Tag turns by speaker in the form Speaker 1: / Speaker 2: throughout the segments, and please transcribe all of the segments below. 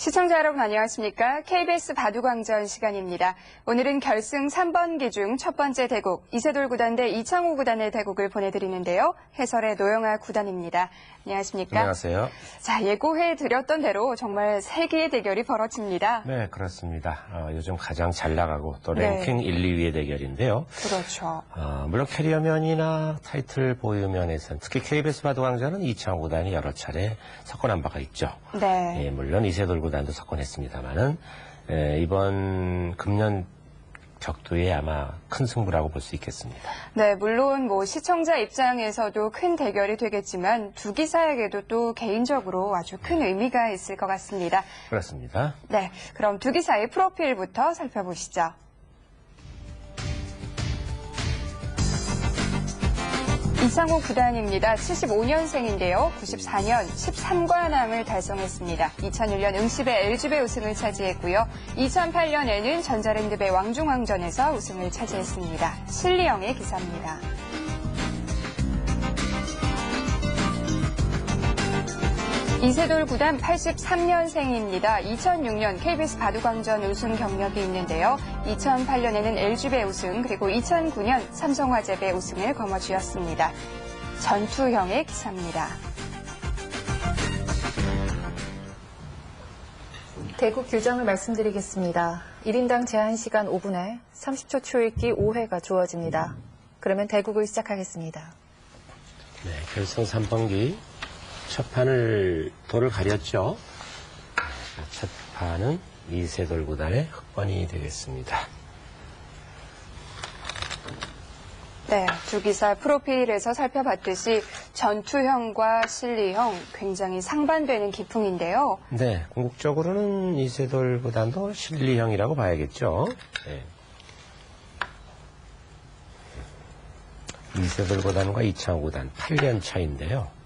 Speaker 1: 시청자 여러분 안녕하십니까? KBS 바둑왕전 시간입니다. 오늘은 결승 3번기 중 첫 번째 대국 이세돌 구단 대 이창호 구단의 대국을 보내드리는데요. 해설의 노영아 구단입니다. 안녕하십니까?
Speaker 2: 안녕하세요.
Speaker 1: 자, 예고해드렸던 대로 정말 세기의 대결이 벌어집니다.
Speaker 2: 네, 그렇습니다. 요즘 가장 잘 나가고 또
Speaker 1: 네.
Speaker 2: 랭킹 1, 2위의 대결인데요.
Speaker 1: 그렇죠.
Speaker 2: 물론 캐리어면이나 타이틀 보유면에서는 특히 KBS 바둑왕전은 이창호 구단이 여러 차례 석권한 바가 있죠.
Speaker 1: 네.
Speaker 2: 예, 물론 이세돌 구단도 석권했습니다만은 이번 금년 격투에 아마 큰 승부라고 볼 수 있겠습니다.
Speaker 1: 네, 물론 시청자 입장에서도 큰 대결이 되겠지만 두 기사에게도 또 개인적으로 아주 큰 의미가 있을 것 같습니다.
Speaker 2: 그렇습니다.
Speaker 1: 네, 그럼 두 기사의 프로필부터 살펴보시죠. 이창호 구단입니다. 75년생인데요. 94년 13관왕을 달성했습니다. 2001년 응시배 LG배 우승을 차지했고요. 2008년에는 전자랜드배 왕중왕전에서 우승을 차지했습니다. 신리영의 기사입니다. 이세돌 구단 83년생입니다. 2006년 KBS 바둑왕전 우승 경력이 있는데요. 2008년에는 LG배 우승, 그리고 2009년 삼성화재배 우승을 거머쥐었습니다. 전투형의 기사입니다.
Speaker 3: 대국 규정을 말씀드리겠습니다. 1인당 제한 시간 5분에 30초 초읽기 5회가 주어집니다. 그러면 대국을 시작하겠습니다.
Speaker 2: 네, 결승 3번기 첫 판을 돌을 가렸죠. 첫 판은 이세돌 구단의 흑번이 되겠습니다.
Speaker 1: 네, 두 기사 프로필에서 살펴봤듯이 전투형과 실리형 굉장히 상반되는 기풍인데요.
Speaker 2: 네, 궁극적으로는 이세돌 구단도 실리형이라고 봐야겠죠. 네. 이세돌 구단과 이창호 구단 8년 차인데요.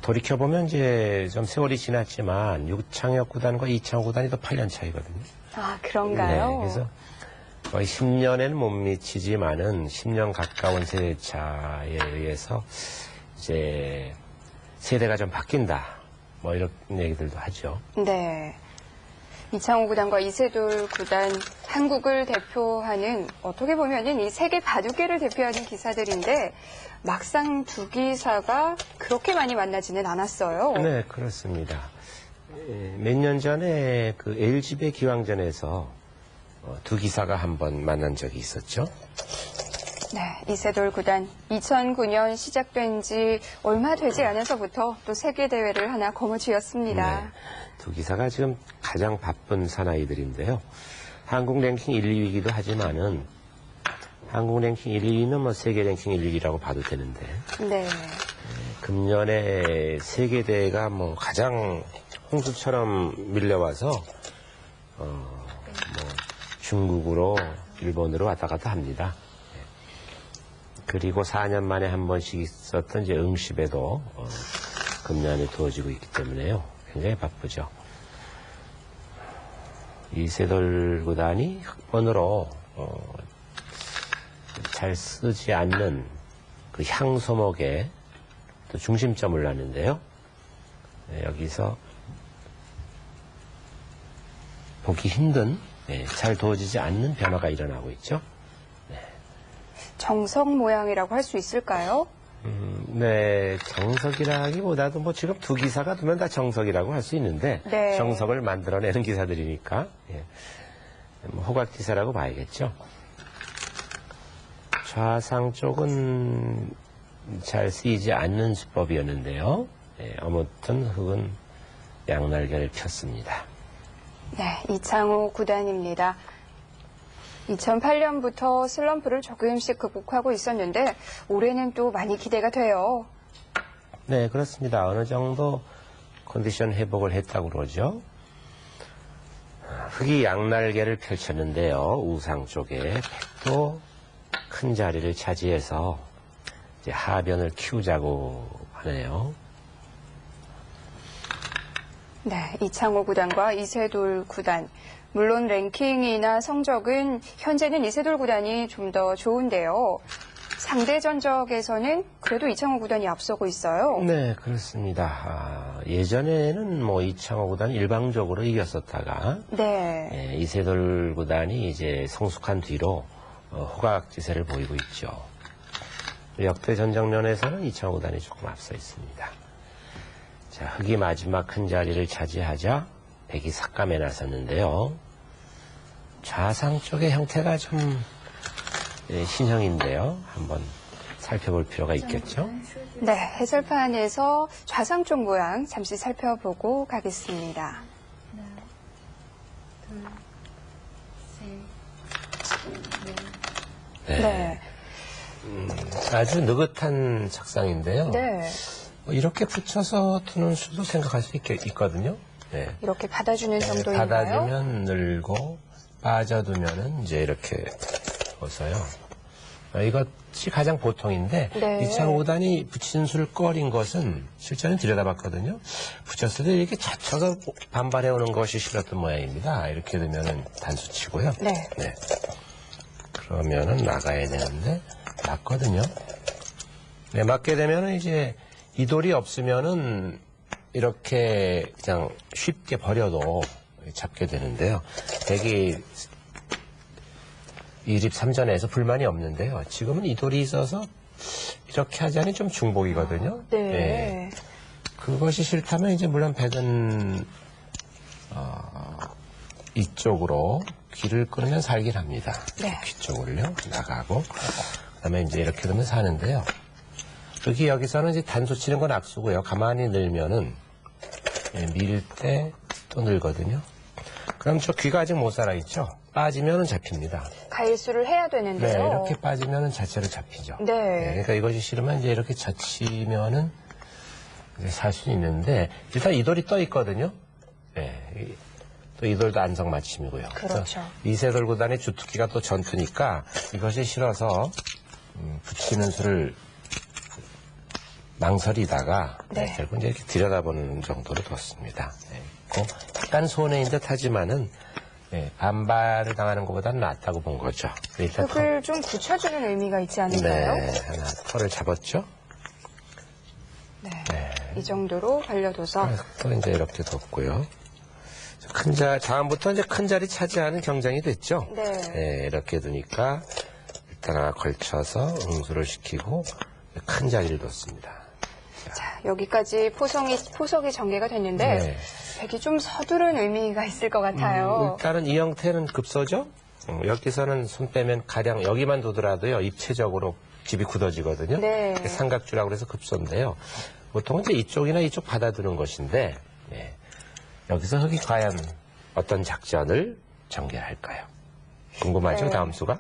Speaker 2: 돌이켜보면 이제 좀 세월이 지났지만 유창혁 구단과 이창호 구단이 또 8년 차이거든요.
Speaker 1: 아, 그런가요?
Speaker 2: 네, 그래서 거의 10년에는 못 미치지만은 10년 가까운 세대 차에 의해서 이제 세대가 좀 바뀐다. 이런 얘기들도 하죠.
Speaker 1: 네. 이창호 구단과 이세돌 구단, 한국을 대표하는 어떻게 보면은 이 세계 바둑계를 대표하는 기사들인데 막상 두 기사가 그렇게 많이 만나지는 않았어요.
Speaker 2: 네, 그렇습니다. 몇 년 전에 그 LG배 기왕전에서 두 기사가 한번 만난 적이 있었죠.
Speaker 1: 네, 이세돌 구단 2009년 시작된 지 얼마 되지 않아서부터 또 세계대회를 하나 거머쥐었습니다.
Speaker 2: 네, 두 기사가 지금 가장 바쁜 사나이들인데요. 한국 랭킹 1, 2위이기도 하지만은 한국 랭킹 1, 2위는 세계 랭킹 1, 2위라고 봐도 되는데.
Speaker 1: 네.
Speaker 2: 금년에 세계대회가 가장 홍수처럼 밀려와서 중국으로 일본으로 왔다 갔다 합니다. 그리고 4년 만에 한 번씩 있었던 이제 응시배도 금년에 두어지고 있기 때문에요. 굉장히 바쁘죠. 이세돌 구단이 흑번으로 잘 쓰지 않는 그 향소목에 또 중심점을 놨는데요. 네, 여기서 보기 힘든, 잘 두어지지 않는 변화가 일어나고 있죠.
Speaker 1: 정석 모양이라고 할 수 있을까요?
Speaker 2: 네, 정석이라기보다도 지금 두 기사가 두면 다 정석이라고 할 수 있는데,
Speaker 1: 네.
Speaker 2: 정석을 만들어내는 기사들이니까, 호각 기사라고 봐야겠죠. 좌상 쪽은 잘 쓰이지 않는 수법이었는데요. 아무튼 흑은 양날개를 폈습니다.
Speaker 1: 네, 이창호 구단입니다. 2008년부터 슬럼프를 조금씩 극복하고 있었는데 올해는 또 많이 기대가 돼요.
Speaker 2: 네, 그렇습니다. 어느 정도 컨디션 회복을 했다고 그러죠. 흑이 양날개를 펼쳤는데요. 우상 쪽에 백도 큰 자리를 차지해서 이제 하변을 키우자고 하네요.
Speaker 1: 네, 이창호 구단과 이세돌 구단. 물론 랭킹이나 성적은 현재는 이세돌 구단이 좀 더 좋은데요. 상대 전적에서는 그래도 이창호 구단이 앞서고 있어요.
Speaker 2: 네, 그렇습니다. 예전에는 뭐 이창호 구단이 일방적으로 이겼었다가
Speaker 1: 네.
Speaker 2: 이세돌 구단이 이제 성숙한 뒤로 호각지세를 보이고 있죠. 역대 전적면에서는 이창호 구단이 조금 앞서 있습니다. 자, 흑이 마지막 큰 자리를 차지하자 백이 삭감에 나섰는데요. 좌상 쪽의 형태가 좀 신형인데요. 한번 살펴볼 필요가 있겠죠.
Speaker 1: 네, 해설판에서 좌상 쪽 모양 잠시 살펴보고 가겠습니다. 네.
Speaker 2: 아주 느긋한 색상인데요.
Speaker 1: 네.
Speaker 2: 이렇게 붙여서 두는 수도 생각할 수 있거든요. 네.
Speaker 1: 이렇게 받아주는 정도인가요?
Speaker 2: 받아주면 늘고 빠져두면은 이제 이렇게 벗어요. 이것이 가장 보통인데
Speaker 1: 네.
Speaker 2: 이창호 구단이 붙이는 수를 꺼린 것은 실제는 들여다봤거든요. 붙였을 때 이렇게 젖혀서 반발해오는 것이 싫었던 모양입니다. 이렇게 되면은 단수치고요.
Speaker 1: 네.
Speaker 2: 네. 그러면은 나가야 되는데 맞거든요. 네, 맞게 되면은 이제 이 돌이 없으면은 이렇게 그냥 쉽게 버려도 잡게 되는데요. 백이 2립 3전에서 불만이 없는데요. 지금은 이 돌이 있어서 이렇게 하자니 좀 중복이거든요.
Speaker 1: 네.
Speaker 2: 네. 그것이 싫다면 이제 물론 백은 이쪽으로 귀를 끊으면 살긴 합니다.
Speaker 1: 네.
Speaker 2: 귀 쪽으로요. 나가고 그다음에 이제 이렇게 되면 사는데요. 여기 여기서는 이제 단수 치는 건 악수고요. 가만히 늘면은 밀 때 또 늘거든요. 그럼 저 귀가 아직 못 살아있죠? 빠지면은 잡힙니다.
Speaker 1: 가일수를 해야 되는데요.
Speaker 2: 네, 이렇게 빠지면은 자체로 잡히죠.
Speaker 1: 네.
Speaker 2: 그러니까 이것이 싫으면 이제 이렇게 젖히면은 살 수 있는데 일단 이 돌이 떠 있거든요. 네, 또 이 돌도 안성맞춤이고요.
Speaker 1: 그렇죠.
Speaker 2: 이세돌 구단의 주특기가 또 전투니까 이것이 싫어서 붙이는 수를 망설이다가
Speaker 1: 네.
Speaker 2: 결국 이제 이렇게 들여다보는 정도로 뒀습니다. 네. 약간 손해인 듯 하지만은 반발을 당하는 것보다는 낫다고 본 거죠. 일단
Speaker 1: 흙을 좀 굳혀주는 의미가 있지 않을까요?
Speaker 2: 네, 하나 털을 잡았죠.
Speaker 1: 네. 이 정도로 벌려둬서
Speaker 2: 또 이제 이렇게 뒀고요. 다음부터 이제 큰 자리 차지하는 경쟁이 됐죠.
Speaker 1: 네.
Speaker 2: 이렇게 두니까 일단 하나 걸쳐서 응수를 시키고 큰 자리를 뒀습니다.
Speaker 1: 자, 여기까지 포석이 전개가 됐는데
Speaker 2: 네.
Speaker 1: 백이 좀 서두른 의미가 있을 것 같아요.
Speaker 2: 일단은 이 형태는 급소죠. 여기서는 손 빼면 가량 여기만 두더라도요 입체적으로 집이 굳어지거든요.
Speaker 1: 네.
Speaker 2: 삼각주라고 해서 급소인데요. 보통은 이제 이쪽이나 이쪽 받아두는 것인데 여기서 흙이 과연 어떤 작전을 전개할까요? 궁금하죠?
Speaker 1: 네.
Speaker 2: 다음 수가?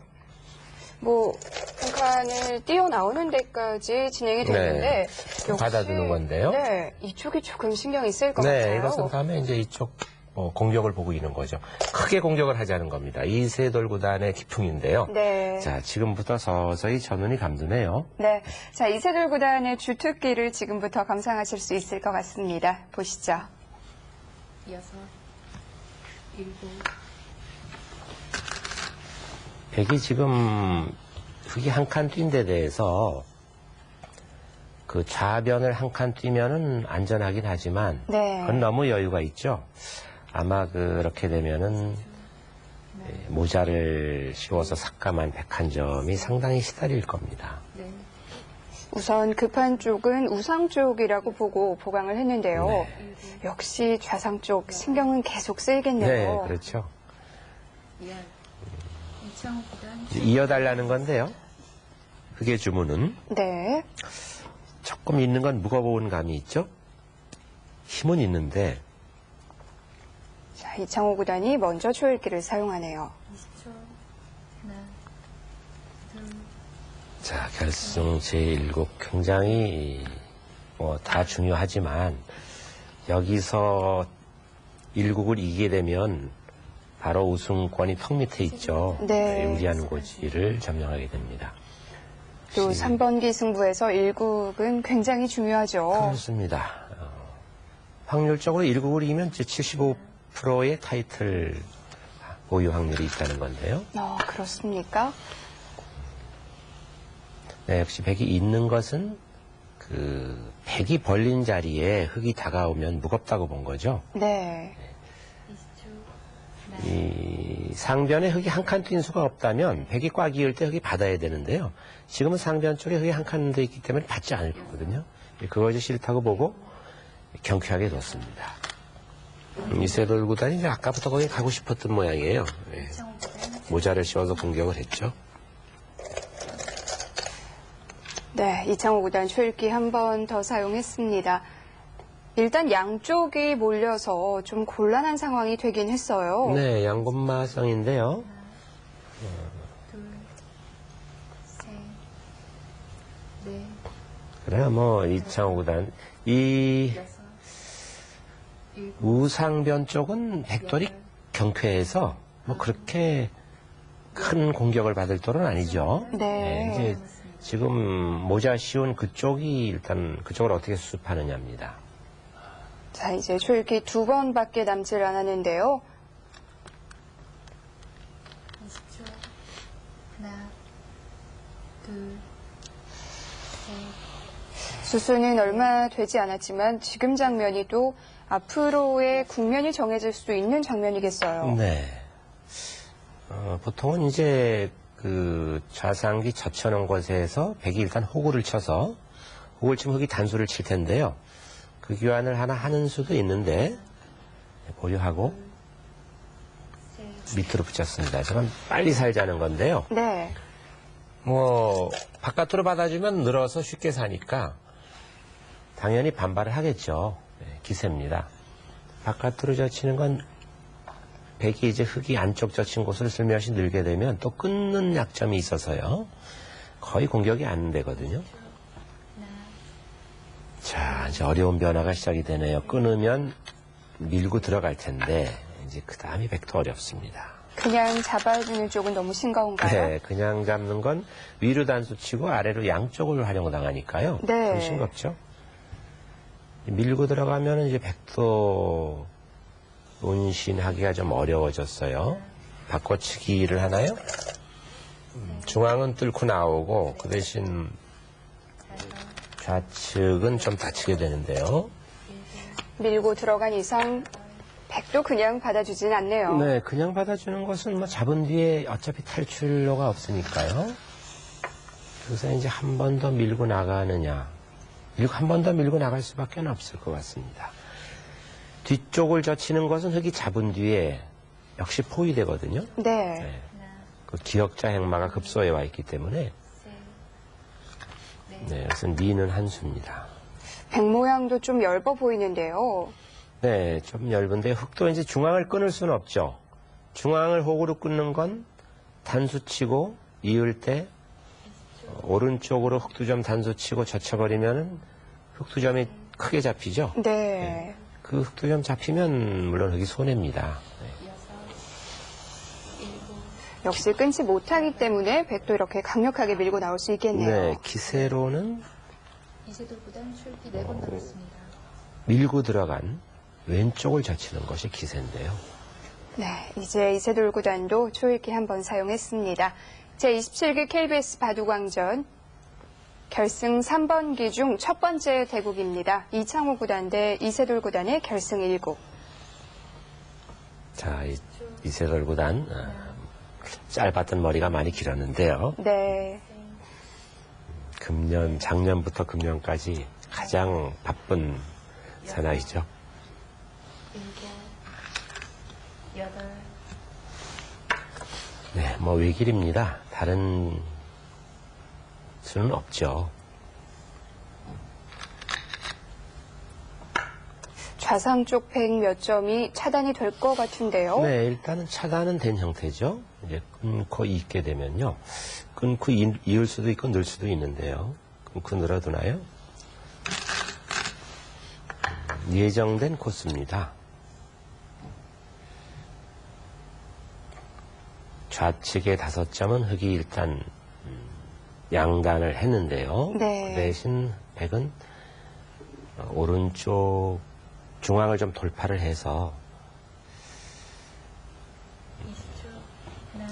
Speaker 1: 뭐 한 칸을 뛰어나오는 데까지 진행이 됐는데 역시
Speaker 2: 받아두는 건데요.
Speaker 1: 네, 이쪽이 조금 신경이 쓰일 것 같아요.
Speaker 2: 이것은 다음에 이제 이쪽 공격을 보고 있는 거죠. 크게 공격을 하자는 겁니다. 이세돌 구단의 기풍인데요.
Speaker 1: 네.
Speaker 2: 자, 지금부터 서서히 전운이 감도네요.
Speaker 1: 네. 자, 이세돌 구단의 주특기를 지금부터 감상하실 수 있을 것 같습니다. 보시죠.
Speaker 3: 6, 7.
Speaker 2: 백이 지금 흙이 한 칸 뛴 데 대해서 그 좌변을 한 칸 뛰면은 안전하긴 하지만
Speaker 1: 네.
Speaker 2: 그건 너무 여유가 있죠. 아마 그렇게 되면은 모자를 씌워서 삭감한 101점이 상당히 시달릴 겁니다.
Speaker 3: 네.
Speaker 1: 우선 급한 쪽은 우상 쪽이라고 보고 보강을 했는데요.
Speaker 2: 네.
Speaker 1: 역시 좌상 쪽 신경은 계속 쓰이겠네요.
Speaker 2: 네, 그렇죠.
Speaker 3: 이창호 구단
Speaker 2: 이어달라는 건데요. 흙의 주문은
Speaker 1: 네.
Speaker 2: 조금 있는 건 무거운 감이 있죠. 힘은 있는데
Speaker 1: 자, 이창호 구단이 먼저 초읽기를 사용하네요.
Speaker 3: 20초. 하나, 둘.
Speaker 2: 자, 결승 제1곡 굉장히 다 중요하지만 여기서 1곡을 이기게 되면 바로 우승권이 턱 밑에 있죠.
Speaker 1: 네.
Speaker 2: 유리한 고지를 점령하게 됩니다.
Speaker 1: 또 3번기 승부에서 1국은 굉장히 중요하죠.
Speaker 2: 그렇습니다. 확률적으로 1국을 이기면 이제 75%의 타이틀 보유 확률이 있다는 건데요.
Speaker 1: 그렇습니까?
Speaker 2: 네, 역시 백이 있는 것은 그 백이 벌린 자리에 흙이 다가오면 무겁다고 본 거죠.
Speaker 1: 네.
Speaker 2: 이 상변에 흙이 한 칸 뛴 수가 없다면 백이 꽉 이을 때 흙이 받아야 되는데요. 지금은 상변 쪽에 흙이 한 칸 돼 있기 때문에 받지 않을 거거든요. 그것이 싫다고 보고 경쾌하게 뒀습니다. 이세돌 구단이 이제 아까부터 거기 가고 싶었던 모양이에요. 예. 모자를 씌워서 공격을 했죠.
Speaker 1: 네, 이창호 구단 초읽기 한 번 더 사용했습니다. 일단 양쪽이 몰려서 좀 곤란한 상황이 되긴 했어요.
Speaker 2: 네, 양곤마성인데요. 그래요, 뭐 이창호 구단 이 우상변 쪽은 백돌이 경쾌해서 뭐 그렇게 큰 공격을 받을 돌은 아니죠.
Speaker 1: 네.
Speaker 2: 이제 지금 모자 씌운 그쪽이 일단 그쪽을 어떻게 수습하느냐입니다.
Speaker 1: 자, 이제 초읽기 두 번밖에 남질 않았는데요.
Speaker 3: 20초. 하나, 둘, 셋.
Speaker 1: 수수는 얼마 되지 않았지만 지금 장면이 또 앞으로의 국면이 정해질 수 있는 장면이겠어요.
Speaker 2: 네. 보통은 이제 그 좌상기 젖혀놓은 곳에서 백이 일단 호구를 쳐서 호구를 치면 흙이 단수를 칠 텐데요. 그 교환을 하나 하는 수도 있는데 보류하고 밑으로 붙였습니다. 저건 빨리 살자는 건데요.
Speaker 1: 네.
Speaker 2: 뭐 바깥으로 받아주면 늘어서 쉽게 사니까 당연히 반발을 하겠죠. 네, 기세입니다. 바깥으로 젖히는 건 백이 이제 흙이 안쪽 젖힌 곳을 슬며시 늘게 되면 또 끊는 약점이 있어서요. 거의 공격이 안 되거든요. 자, 이제 어려운 변화가 시작이 되네요. 끊으면 밀고 들어갈 텐데 이제 그 다음이 백도 어렵습니다.
Speaker 1: 그냥 잡아주는 쪽은 너무 싱거운가요?
Speaker 2: 네, 그냥 잡는 건 위로 단수 치고 아래로 양쪽을 활용당하니까요.
Speaker 1: 네.
Speaker 2: 좀 싱겁죠. 밀고 들어가면 이제 백도 운신하기가 좀 어려워졌어요. 바꿔치기를 하나요? 중앙은 뚫고 나오고 그 대신 좌측은 좀 다치게 되는데요.
Speaker 1: 밀고 들어간 이상 백도 그냥 받아주진 않네요.
Speaker 2: 네, 그냥 받아주는 것은 뭐 잡은 뒤에 어차피 탈출로가 없으니까요. 그래서 이제 한 번 더 밀고 나가느냐. 한 번 더 밀고 나갈 수밖에 없을 것 같습니다. 뒤쪽을 젖히는 것은 흙이 잡은 뒤에 역시 포위되거든요.
Speaker 1: 네.
Speaker 2: 그 기역자 행마가 급소에 와 있기 때문에 네, 그래서 미는 한 수입니다.
Speaker 1: 백 모양도 좀 엷어 보이는데요.
Speaker 2: 네, 좀 얇은데 흙도 이제 중앙을 끊을 수는 없죠. 중앙을 호구로 끊는 건 단수치고 이을 때 오른쪽으로 흙두점 단수치고 젖혀버리면은 흙두점이 크게 잡히죠.
Speaker 1: 네.
Speaker 2: 그 흙두점 잡히면 물론 흙이 손해입니다. 네.
Speaker 1: 역시 끊지 못하기 때문에 백도 이렇게 강력하게 밀고 나올 수 있겠네요.
Speaker 2: 네, 기세로는
Speaker 3: 이세돌보단 출기 4번 남았습니다.
Speaker 2: 밀고 들어간 왼쪽을 젖히는 것이 기세인데요.
Speaker 1: 네, 이제 이세돌 구단도 초읽기 한번 사용했습니다. 제27기 KBS 바둑왕전 결승 3번기 중 첫 번째 대국입니다. 이창호 구단 대 이세돌 구단의 결승 1국.
Speaker 2: 자, 이세돌 구단 짧았던 머리가 많이 길었는데요.
Speaker 1: 네.
Speaker 2: 작년부터 금년까지 가장 바쁜 사나이죠.
Speaker 3: 7, 8.
Speaker 2: 네, 뭐 외길입니다. 다른 수는 없죠.
Speaker 1: 좌상 쪽 백 몇 점이 차단이 될 것 같은데요.
Speaker 2: 네, 일단은 차단은 된 형태죠. 이제 끊고 잇게 되면요. 끊고 이을 수도 있고 늘 수도 있는데요. 끊고 늘어두나요? 예정된 코스입니다. 좌측에 5점은 흙이 일단 양단을 했는데요.
Speaker 1: 네.
Speaker 2: 그 대신 백은 오른쪽 중앙을 좀 돌파를 해서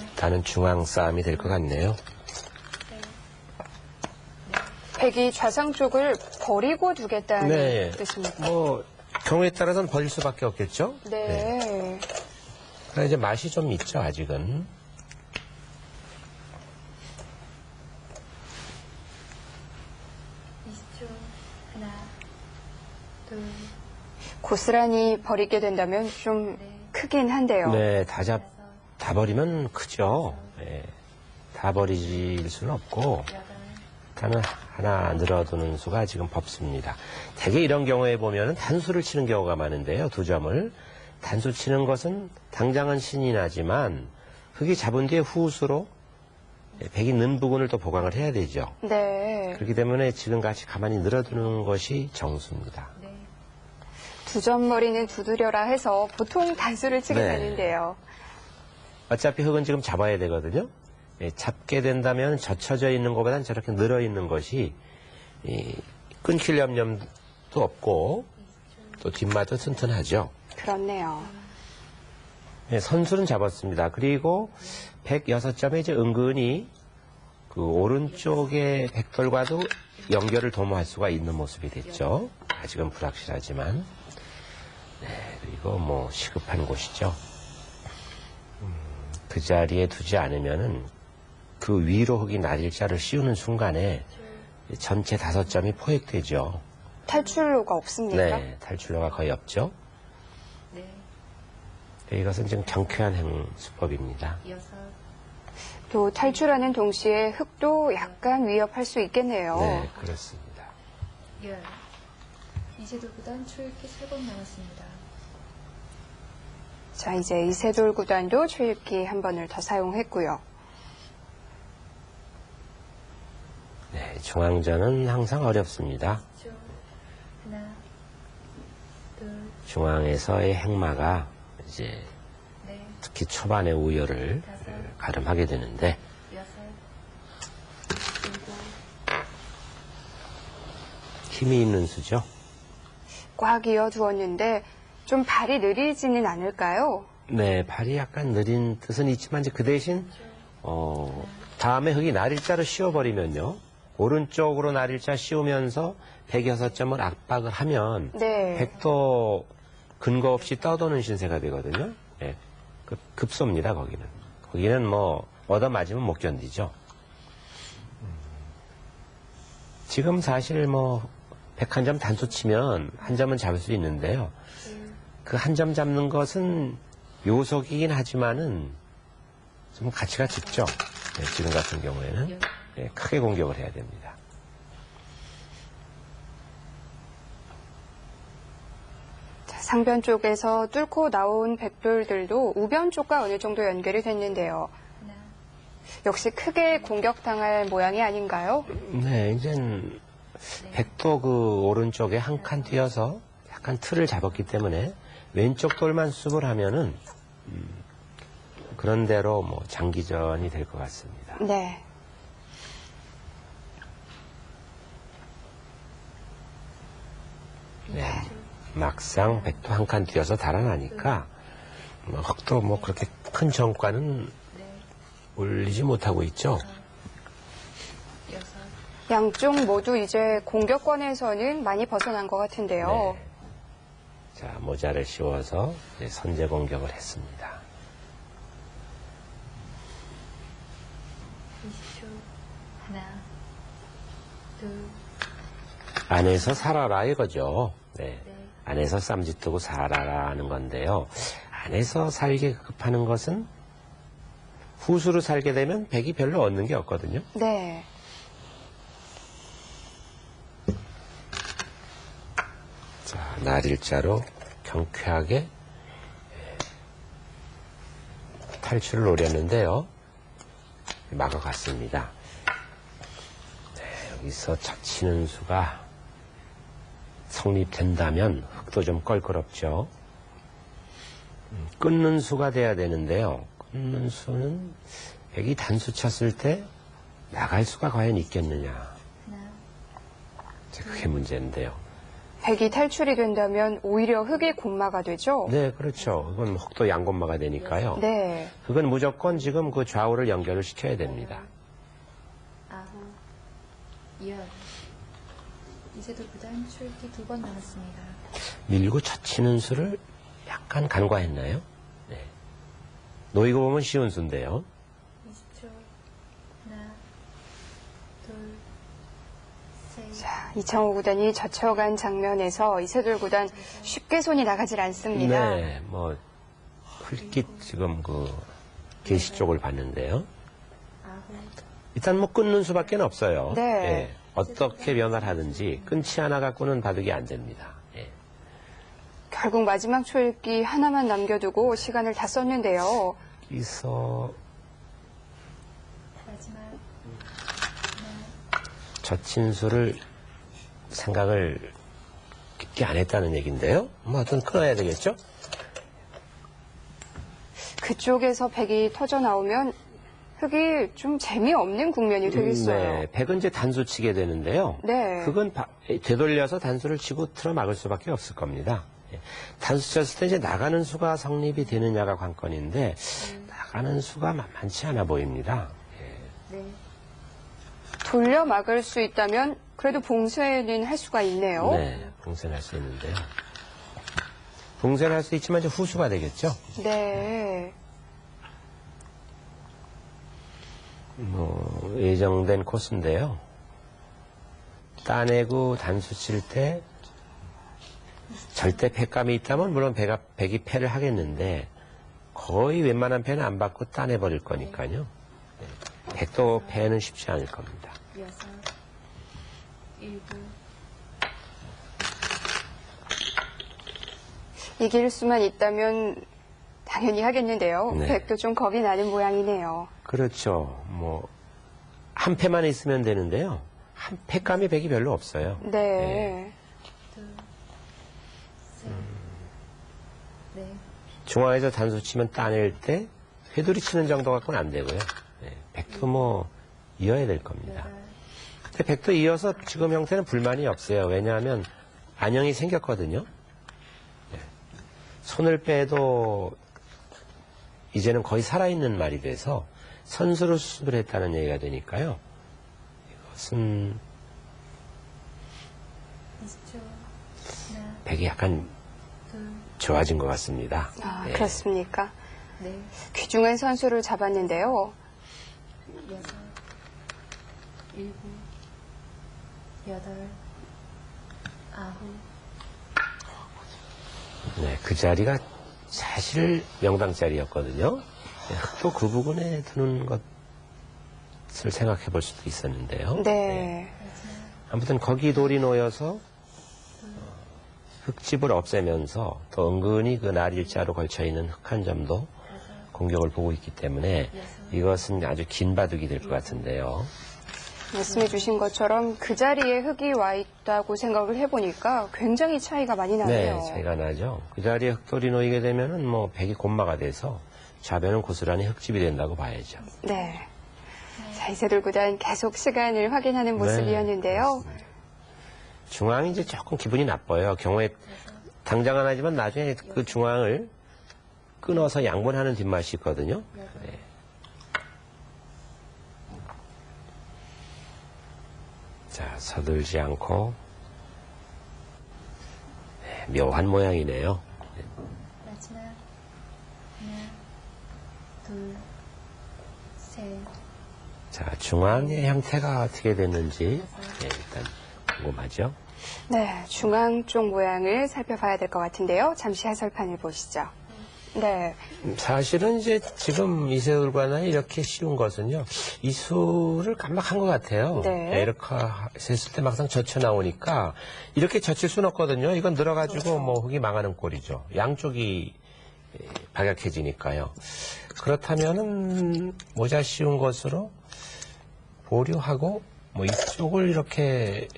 Speaker 2: 일단은 중앙 싸움이 될 것 같네요.
Speaker 1: 백이 좌상 쪽을 버리고 두겠다는
Speaker 2: 네.
Speaker 1: 뜻입니까?
Speaker 2: 뭐 경우에 따라서는 버릴 수밖에 없겠죠.
Speaker 1: 네.
Speaker 2: 그러나 이제 맛이 좀 있죠, 아직은.
Speaker 1: 고스란히 버리게 된다면 좀 크긴 한데요.
Speaker 2: 네, 다 버리면 크죠. 네, 다 버릴 수는 없고, 일단은 하나 늘어두는 수가 지금 법습니다. 대개 이런 경우에 보면은 단수를 치는 경우가 많은데요, 2점을. 단수 치는 것은 당장은 신이 나지만, 흙이 잡은 뒤에 후수로 백이 는 부분을 또 보강을 해야 되죠.
Speaker 1: 네.
Speaker 2: 그렇기 때문에 지금같이 가만히 늘어두는 것이 정수입니다.
Speaker 1: 2점 머리는 두드려라 해서 보통 단수를 치게
Speaker 2: 네.
Speaker 1: 되는데요.
Speaker 2: 어차피 흙은 지금 잡아야 되거든요. 예, 잡게 된다면 젖혀져 있는 것보다는 저렇게 늘어 있는 것이 끊길 염려도 없고 또 뒷맛도 튼튼하죠.
Speaker 1: 그렇네요.
Speaker 2: 예, 선수는 잡았습니다. 그리고 106점에 이제 은근히 그 오른쪽의 백돌과도 연결을 도모할 수가 있는 모습이 됐죠. 아직은 불확실하지만. 네, 그리고 뭐 시급한 곳이죠. 그 자리에 두지 않으면은 그 위로 흙이 날일자를 씌우는 순간에 전체 5점이 포획되죠.
Speaker 1: 탈출로가 없습니까?
Speaker 2: 네, 탈출로가 거의 없죠. 이것은 지금 경쾌한 행수법입니다.
Speaker 1: 또 탈출하는 동시에 흙도 약간 위협할 수 있겠네요.
Speaker 2: 네, 그렇습니다.
Speaker 3: 이세돌 구단 초읽기 3번 남았습니다.
Speaker 1: 자, 이제 이세돌 구단도 초읽기 한 번을 더 사용했고요.
Speaker 2: 네, 중앙전은 항상 어렵습니다.
Speaker 3: 하나, 둘,
Speaker 2: 중앙에서의 행마가 이제
Speaker 3: 넷,
Speaker 2: 특히 초반의 우열을 가름하게 되는데
Speaker 3: 여섯, 일곱,
Speaker 2: 힘이 있는 수죠.
Speaker 1: 꽉 이어두었는데 좀 발이 느리지는 않을까요?
Speaker 2: 네, 발이 약간 느린 뜻은 있지만 이제 그 대신 다음에 흙이 날일자로 씌워버리면요. 오른쪽으로 날일자 씌우면서 106점을 압박을 하면
Speaker 1: 네.
Speaker 2: 백도 근거 없이 떠도는 신세가 되거든요. 네, 급소입니다, 거기는. 거기는 뭐 얻어맞으면 못 견디죠. 지금 사실 뭐 101점 단수 치면 한 점은 잡을 수 있는데요. 그 한 점 잡는 것은 요속이긴 하지만은 좀 가치가 짙죠. 네, 지금 같은 경우에는 네, 크게 공격을 해야 됩니다.
Speaker 1: 자, 상변 쪽에서 뚫고 나온 백돌들도 우변 쪽과 어느 정도 연결이 됐는데요. 역시 크게 공격당할 모양이 아닌가요?
Speaker 2: 네, 이젠 백도 그 오른쪽에 한 칸 뛰어서 약간 틀을 잡았기 때문에 왼쪽 돌만 수습을 하면은 그런 대로 뭐 장기전이 될 것 같습니다.
Speaker 1: 네.
Speaker 2: 네, 막상 백도 한 칸 뛰어서 달아나니까 흙도 뭐 그렇게 큰 정과는 올리지 못하고 있죠.
Speaker 1: 양쪽 모두 이제 공격권에서는 많이 벗어난 것 같은데요.
Speaker 2: 네. 자, 모자를 씌워서 이제 선제 공격을 했습니다.
Speaker 3: 20초, 하나, 둘,
Speaker 2: 안에서 살아라 이거죠. 네. 안에서 쌈짓두고 살아라는 건데요. 안에서 살게 급하는 것은 후수로 살게 되면 백이 별로 얻는 게 없거든요.
Speaker 1: 네.
Speaker 2: 자, 날일자로 경쾌하게 탈출을 노렸는데요. 막아갔습니다. 네, 여기서 젖히는 수가 성립된다면 흙도 좀 껄끄럽죠. 끊는 수가 돼야 되는데요. 끊는 수는 백이 단수 쳤을 때 나갈 수가 과연 있겠느냐. 자, 그게 문제인데요.
Speaker 1: 백이 탈출이 된다면 오히려 흙이 곤마가 되죠?
Speaker 2: 네, 그렇죠. 그건 흙도 양곤마가 되니까요.
Speaker 1: 네.
Speaker 2: 그건 무조건 지금 그 좌우를 연결을 시켜야 됩니다.
Speaker 3: 아홉, 열, 이세돌 구단 초읽기 2번 나왔습니다.
Speaker 2: 밀고 젖히는 수를 약간 간과했나요? 네. 놓이고 보면 쉬운 수인데요.
Speaker 3: 20초. 하나, 둘, 셋.
Speaker 1: 자, 이창호 구단이 젖혀간 장면에서 이세돌 구단 쉽게 손이 나가질 않습니다.
Speaker 2: 네, 뭐 흘깃 지금 그 게시 쪽을 봤는데요.
Speaker 3: 아홉.
Speaker 2: 일단 뭐 끊는 수밖에 없어요.
Speaker 1: 네.
Speaker 2: 예, 어떻게 변화를 하든지 끊지 않아 갖고는 바둑이 안 됩니다. 예.
Speaker 1: 결국 마지막 초읽기 하나만 남겨두고 시간을 다 썼는데요.
Speaker 2: 여기서
Speaker 3: 마지막.
Speaker 2: 젖힌 수를 생각을 깊게 안 했다는 얘기인데요. 뭐 하여튼 끊어야 되겠죠?
Speaker 1: 그쪽에서 백이 터져 나오면 흑이 좀 재미없는 국면이 되겠어요.
Speaker 2: 네, 백은 이제 단수 치게 되는데요.
Speaker 1: 네.
Speaker 2: 그건 되돌려서 단수를 치고 틀어 막을 수밖에 없을 겁니다. 예. 단수 쳤을 때 이제 나가는 수가 성립이 되느냐가 관건인데 나가는 수가 만만치 않아 보입니다.
Speaker 3: 네.
Speaker 1: 돌려 막을 수 있다면 그래도 봉쇄는 할 수가 있네요.
Speaker 2: 네, 봉쇄는 할 수 있는데요. 봉쇄는 할 수 있지만 이제 후수가 되겠죠.
Speaker 1: 네.
Speaker 2: 뭐 예정된 코스인데요. 따내고 단수 칠 때 절대 패감이 있다면 물론 백이 패를 하겠는데 거의 웬만한 패는 안 받고 따내버릴 거니까요. 네. 백도 패는 쉽지 않을 겁니다.
Speaker 3: 여섯. 일곱.
Speaker 1: 이길 수만 있다면 당연히 하겠는데요.
Speaker 2: 네.
Speaker 1: 백도 좀 겁이 나는 모양이네요.
Speaker 2: 그렇죠. 뭐 한 패만 있으면 되는데요. 한 패감이 백이 별로 없어요.
Speaker 1: 네.
Speaker 3: 둘. 셋. 넷.
Speaker 2: 중앙에서 단수 치면 따낼 때 회돌이 치는 정도 갖고는 안 되고요. 네, 백도 뭐 이어야 될 겁니다.
Speaker 3: 여덟.
Speaker 2: 근데 백도 이어서 지금 형태는 불만이 없어요. 왜냐하면 안형이 생겼거든요. 네. 손을 빼도 이제는 거의 살아있는 말이 돼서 선수로 수습을 했다는 얘기가 되니까요. 이것은
Speaker 3: 20초. 하나,
Speaker 2: 백이 약간
Speaker 3: 둘,
Speaker 2: 좋아진 것 같습니다.
Speaker 1: 아,
Speaker 2: 네.
Speaker 1: 그렇습니까?
Speaker 3: 넷,
Speaker 1: 귀중한 선수를 잡았는데요.
Speaker 3: 여섯, 일곱, 여덟, 아홉.
Speaker 2: 네, 그 자리가 사실 명당 자리였거든요. 또 그 부분에 두는 것을 생각해 볼 수도 있었는데요.
Speaker 1: 네.
Speaker 2: 아무튼 거기 돌이 놓여서 흙집을 없애면서 또 은근히 그 날일자로 걸쳐 있는 흙한 점도 공격을 보고 있기 때문에 이것은 아주 긴 바둑이 될 것 같은데요.
Speaker 1: 말씀해 주신 것처럼 그 자리에 흙이 와 있다고 생각을 해보니까 굉장히 차이가 많이 나네요.
Speaker 2: 네, 차이가 나죠. 그 자리에 흙돌이 놓이게 되면은 뭐 백이 곤마가 돼서 좌변은 고스란히 흙집이 된다고 봐야죠.
Speaker 1: 네. 자, 이세돌 구단 계속 시간을 확인하는 모습이었는데요.
Speaker 2: 중앙이 이제 조금 기분이 나빠요. 경우에 당장은 하지만 나중에 그 중앙을 끊어서 양분하는 뒷맛이 있거든요. 네. 자, 서둘지 않고 네, 묘한 모양이네요.
Speaker 3: 마지막. 하나, 둘, 셋.
Speaker 2: 자, 중앙의 형태가 어떻게 됐는지 네, 일단 궁금하죠.
Speaker 1: 네, 중앙 쪽 모양을 살펴봐야 될 것 같은데요. 잠시 해설판을 보시죠. 네.
Speaker 2: 사실은 이제 지금 이세돌 관원이 이렇게 쉬운 것은요, 이 수를 깜빡한 것 같아요.
Speaker 1: 네.
Speaker 2: 이렇게 했을 때 막상 젖혀 나오니까 이렇게 젖힐 수는 없거든요. 이건 늘어가지고 뭐 흙이 망하는 꼴이죠. 양쪽이 박약해지니까요. 그렇다면은 모자 씌운 것으로 보류하고 뭐 이쪽을 이렇게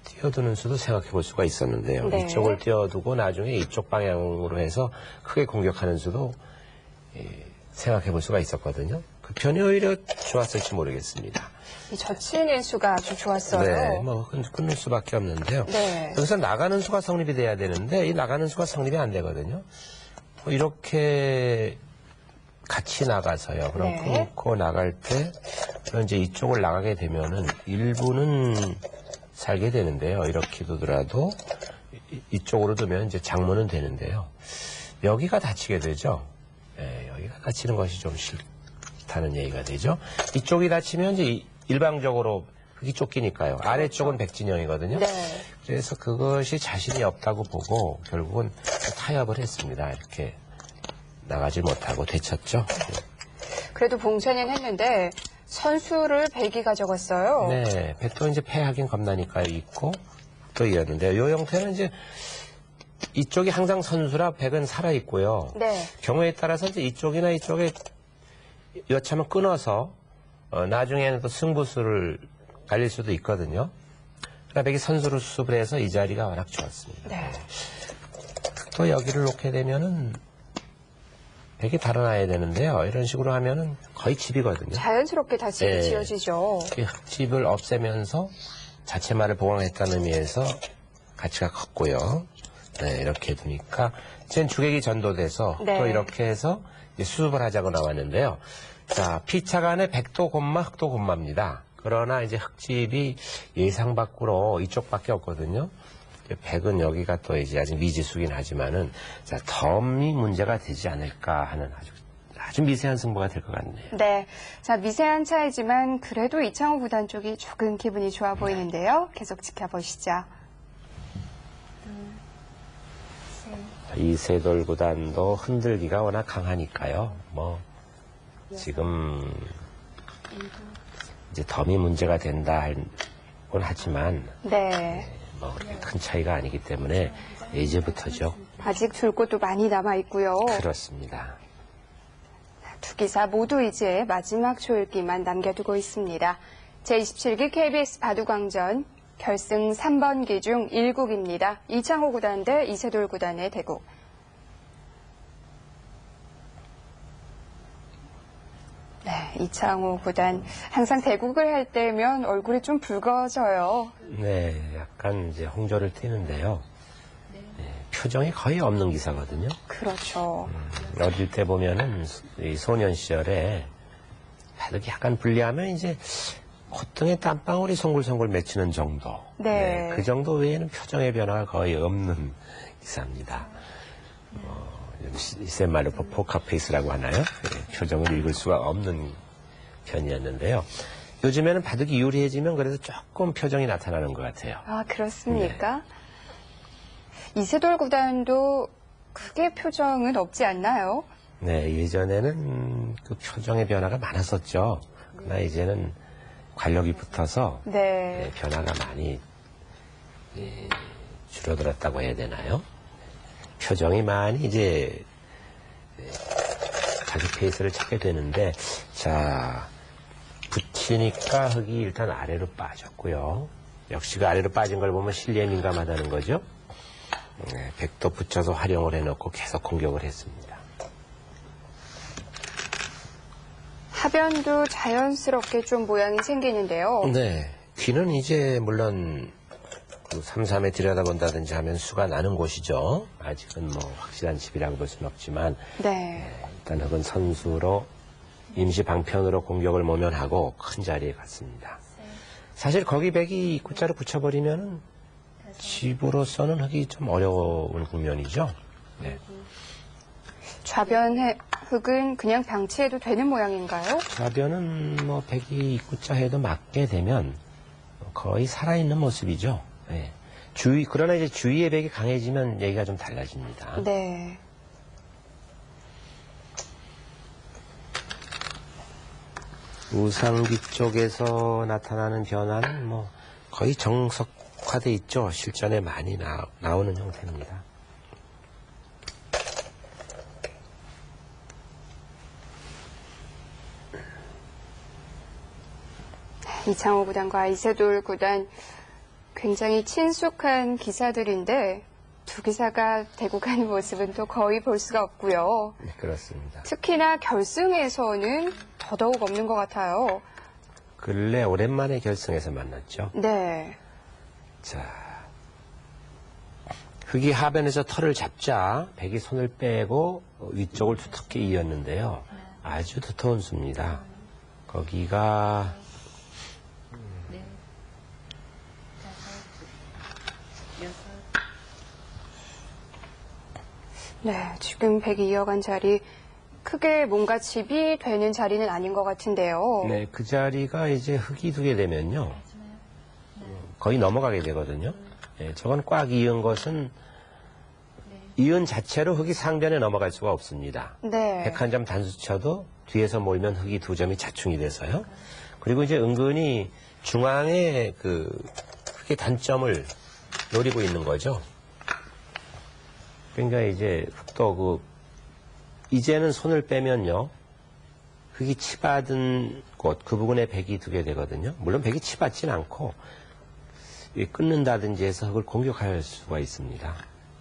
Speaker 2: 띄워두는 수도 생각해 볼 수가 있었는데요.
Speaker 1: 네.
Speaker 2: 이쪽을 띄워두고 나중에 이쪽 방향으로 해서 크게 공격하는 수도 생각해 볼 수가 있었거든요. 그 편이 오히려 좋았을지 모르겠습니다.
Speaker 1: 이 젖히는 수가 아주 좋았어요.
Speaker 2: 네, 뭐 끊을 수밖에 없는데요.
Speaker 1: 네.
Speaker 2: 여기서 나가는 수가 성립이 돼야 되는데 이 나가는 수가 성립이 안 되거든요. 뭐 이렇게 같이 나가서요. 그럼
Speaker 1: 네.
Speaker 2: 끊고 나갈 때 이제 이쪽을 나가게 되면은 일부는 살게 되는데요. 이렇게 두더라도 이쪽으로 두면 이제 장문은 되는데요. 여기가 닫히게 되죠. 예, 여기가 닫히는 것이 좀 싫다는 얘기가 되죠. 이쪽이 닫히면 이제 일방적으로 흙이 쫓기니까요. 아래쪽은 백진영이거든요.
Speaker 1: 네.
Speaker 2: 그래서 그것이 자신이 없다고 보고 결국은 타협을 했습니다. 이렇게 나가지 못하고 되쳤죠.
Speaker 1: 그래도 봉쇄는 했는데 선수를 백이 가져갔어요.
Speaker 2: 네, 백도 이제 패하긴 겁나니까요. 있고 또 이었는데 요 형태는 이제 이쪽이 항상 선수라 백은 살아 있고요.
Speaker 1: 네.
Speaker 2: 경우에 따라서 이제 이쪽이나 이쪽에 여차하면 끊어서 나중에는 또 승부수를 갈릴 수도 있거든요. 그러나 백이 선수로 수습을 해서 이 자리가 워낙 좋았습니다.
Speaker 1: 네.
Speaker 2: 또 여기를 놓게 되면은 백이 달아나야 되는데요. 이런 식으로 하면은 거의 집이거든요.
Speaker 1: 자연스럽게 다시
Speaker 2: 네.
Speaker 1: 지어지죠.
Speaker 2: 이 흙집을 없애면서 자체말을 보강했다는 의미에서 가치가 컸고요. 네, 이렇게 두니까 쟤는 주객이 전도돼서
Speaker 1: 네.
Speaker 2: 또 이렇게 해서 이제 수습을 하자고 나왔는데요. 자, 피차간의 백도 곤마, 흙도 곤마입니다. 그러나 이제 흙집이 예상 밖으로 이쪽밖에 없거든요. 백은 여기가 또 이제 아직 미지수긴 하지만은 자, 덤이 문제가 되지 않을까 하는 아주 미세한 승부가 될 것 같네요.
Speaker 1: 네. 자, 미세한 차이지만 그래도 이창호 구단 쪽이 조금 기분이 좋아 보이는데요. 계속 지켜보시죠.
Speaker 2: 이세돌 구단도 흔들기가 워낙 강하니까요. 뭐 지금 이제 덤이 문제가 된다곤 하지만
Speaker 1: 네.
Speaker 2: 뭐 그렇게 큰 차이가 아니기 때문에 이제부터죠.
Speaker 1: 아직 줄 곳도 많이 남아 있고요.
Speaker 2: 그렇습니다.
Speaker 1: 두 기사 모두 이제 마지막 조일기만 남겨두고 있습니다. 제27기 KBS 바둑왕전 결승 3번기 중 1국입니다. 이창호 구단 대 이세돌 구단의 대국. 네, 이창호 구단 항상 대국을 할 때면 얼굴이 좀 붉어져요.
Speaker 2: 네, 약간 이제 홍조를 띠는데요. 네, 표정이 거의 없는 기사거든요.
Speaker 1: 그렇죠.
Speaker 2: 어릴 때 보면은 이 소년 시절에 바둑이 약간 불리하면 이제 콧등에 땀방울이 송글송글 맺히는 정도.
Speaker 1: 네.
Speaker 2: 그 정도 외에는 표정의 변화가 거의 없는 기사입니다. 이센 말로 포카페이스라고 하나요? 네, 표정을 읽을 수가 없는 편이었는데요. 요즘에는 바둑이 유리해지면 그래도 조금 표정이 나타나는 것 같아요.
Speaker 1: 아, 그렇습니까? 이세돌 구단도 크게 표정은 없지 않나요?
Speaker 2: 네, 예전에는 그 표정의 변화가 많았었죠. 그러나 이제는 관력이 붙어서
Speaker 1: 네.
Speaker 2: 변화가 많이 줄어들었다고 해야 되나요? 표정이 많이 이제 자기 페이스를 찾게 되는데, 자, 붙이니까 흙이 일단 아래로 빠졌고요. 역시 그 아래로 빠진 걸 보면 실리에 민감하다는 거죠. 네, 백도 붙여서 활용을 해놓고 계속 공격을 했습니다.
Speaker 1: 하변도 자연스럽게 좀 모양이 생기는데요.
Speaker 2: 네, 귀는 이제 물론 그 3-3에 들여다본다든지 하면 수가 나는 곳이죠. 아직은 뭐 확실한 집이라고 볼 수는 없지만
Speaker 1: 네.
Speaker 2: 일단 흙은 선수로 임시 방편으로 공격을 모면하고 큰 자리에 갔습니다. 사실 거기 백이 입구자로 붙여버리면 집으로서는 흙이 좀 어려운 국면이죠. 네.
Speaker 1: 좌변 흙은 그냥 방치해도 되는 모양인가요?
Speaker 2: 좌변은 뭐 백이 입구자 해도 맞게 되면 거의 살아있는 모습이죠. 네. 그러나 이제 주위의 백이 강해지면 얘기가 좀 달라집니다.
Speaker 1: 네.
Speaker 2: 우상기 쪽에서 나타나는 변화는 뭐 거의 정석화돼 있죠. 실전에 많이 나오는 형태입니다.
Speaker 1: 이창호 구단과 이세돌 구단 굉장히 친숙한 기사들인데 두 기사가 대고 가는 모습은 또 거의 볼 수가 없고요.
Speaker 2: 네, 그렇습니다.
Speaker 1: 특히나 결승에서는 더더욱 없는 것 같아요.
Speaker 2: 근래 오랜만에 결승에서 만났죠.
Speaker 1: 네.
Speaker 2: 자, 흙이 하변에서 털을 잡자 백이 손을 빼고 위쪽을 두텁게 이었는데요. 아주 두터운 수입니다. 거기가
Speaker 1: 네, 지금 백이 이어간 자리 크게 뭔가 집이 되는 자리는 아닌 것 같은데요.
Speaker 2: 네, 그 자리가 이제 흙이 두게 되면요. 거의 넘어가게 되거든요. 네, 저건 꽉 이은 것은 이은 자체로 흙이 상변에 넘어갈 수가 없습니다.
Speaker 1: 네.
Speaker 2: 101점 단수 쳐도 뒤에서 몰면 흙이 두 점이 자충이 돼서요. 그리고 이제 은근히 중앙에 그 흙의 단점을 노리고 있는 거죠. 그러니까 이제 흙도 이제는 손을 빼면요. 흙이 치받은 곳, 그 부분에 백이 두게 되거든요. 물론 백이 치받진 않고 끊는다든지 해서 흙을 공격할 수가 있습니다.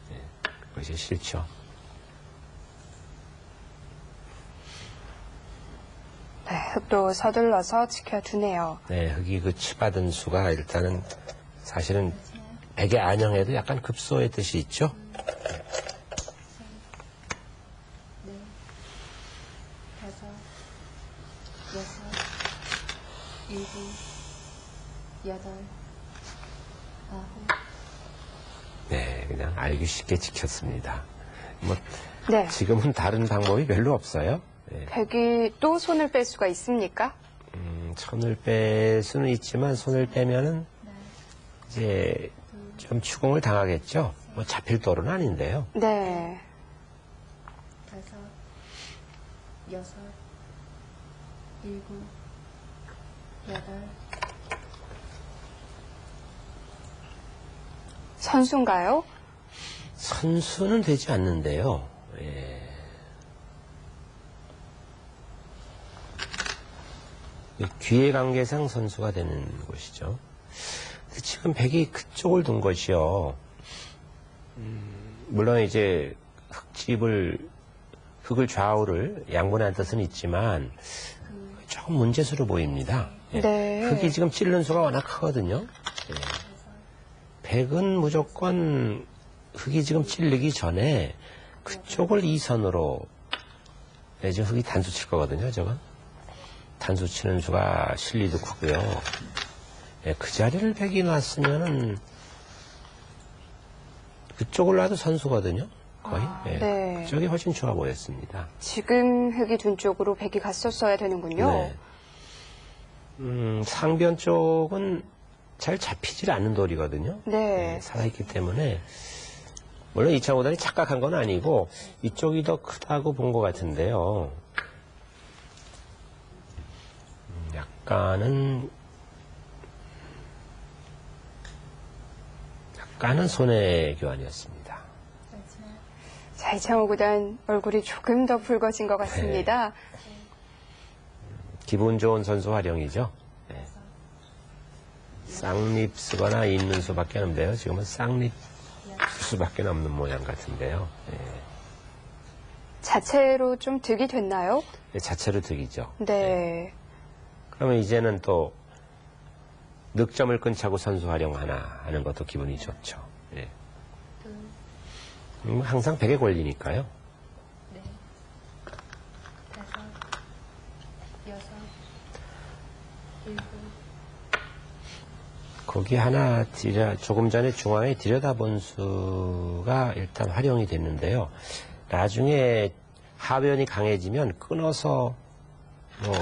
Speaker 2: 네, 그것이 싫죠.
Speaker 1: 네, 흙도 서둘러서 지켜두네요.
Speaker 2: 네, 흙이 그 치받은 수가 일단은 사실은 백의 안형에도 약간 급소의 뜻이 있죠. 네, 그냥 알기 쉽게 지켰습니다. 뭐
Speaker 1: 네.
Speaker 2: 지금은 다른 방법이 별로 없어요. 네.
Speaker 1: 백이 또 손을 뺄 수가 있습니까?
Speaker 2: 손을 뺄 수는 있지만 손을 빼면은 이제 좀 추궁을 당하겠죠. 뭐 잡힐 도는 아닌데요.
Speaker 1: 네.
Speaker 3: 5, 6, 7, 8.
Speaker 1: 선수인가요?
Speaker 2: 선수는 되지 않는데요. 예. 귀의 관계상 선수가 되는 곳이죠. 근데 지금 백이 그쪽을 둔 것이요. 물론 이제 흙을 좌우를 양분한 뜻은 있지만 조금 문제스러워 보입니다. 예.
Speaker 1: 네.
Speaker 2: 흙이 지금 찌르는 수가 워낙 크거든요. 예. 백은 무조건 흙이 지금 찔리기 전에 그쪽을 2선으로 이제 흙이 단수 칠 거거든요. 저건 단수 치는 수가 실리도 크고요. 예, 그 자리를 백이 놨으면은 그쪽을 놔도 선수거든요. 거의. 예,
Speaker 1: 네.
Speaker 2: 그쪽이 훨씬 좋아 보였습니다.
Speaker 1: 지금 흙이 둔 쪽으로 백이 갔었어야 되는군요.
Speaker 2: 네. 상변 쪽은 잘 잡히질 않는 돌이거든요.
Speaker 1: 네.
Speaker 2: 살아있기 때문에 물론 이창호단이 착각한 건 아니고 이쪽이 더 크다고 본 것 같은데요. 약간은 손해 교환이었습니다.
Speaker 1: 자, 이창호 구단 얼굴이 조금 더 붉어진 것 같습니다.
Speaker 2: 기분 좋은 선수 활용이죠. 네. 쌍립 쓰거나 있는 수밖에 없는데요. 지금은 쌍립 수밖에 없는 모양 같은데요. 네.
Speaker 1: 자체로 좀 득이 됐나요?
Speaker 2: 네, 자체로 득이죠.
Speaker 1: 네.
Speaker 2: 그러면 이제는 또 늑점을 끊자고 선수 활용하나 하는 것도 기분이 좋죠. 예. 항상 백에 걸리니까요.
Speaker 3: 네. 5, 6, 7.
Speaker 2: 거기 하나 조금 전에 중앙에 들여다본 수가 일단 활용이 됐는데요. 나중에 하변이 강해지면 끊어서 뭐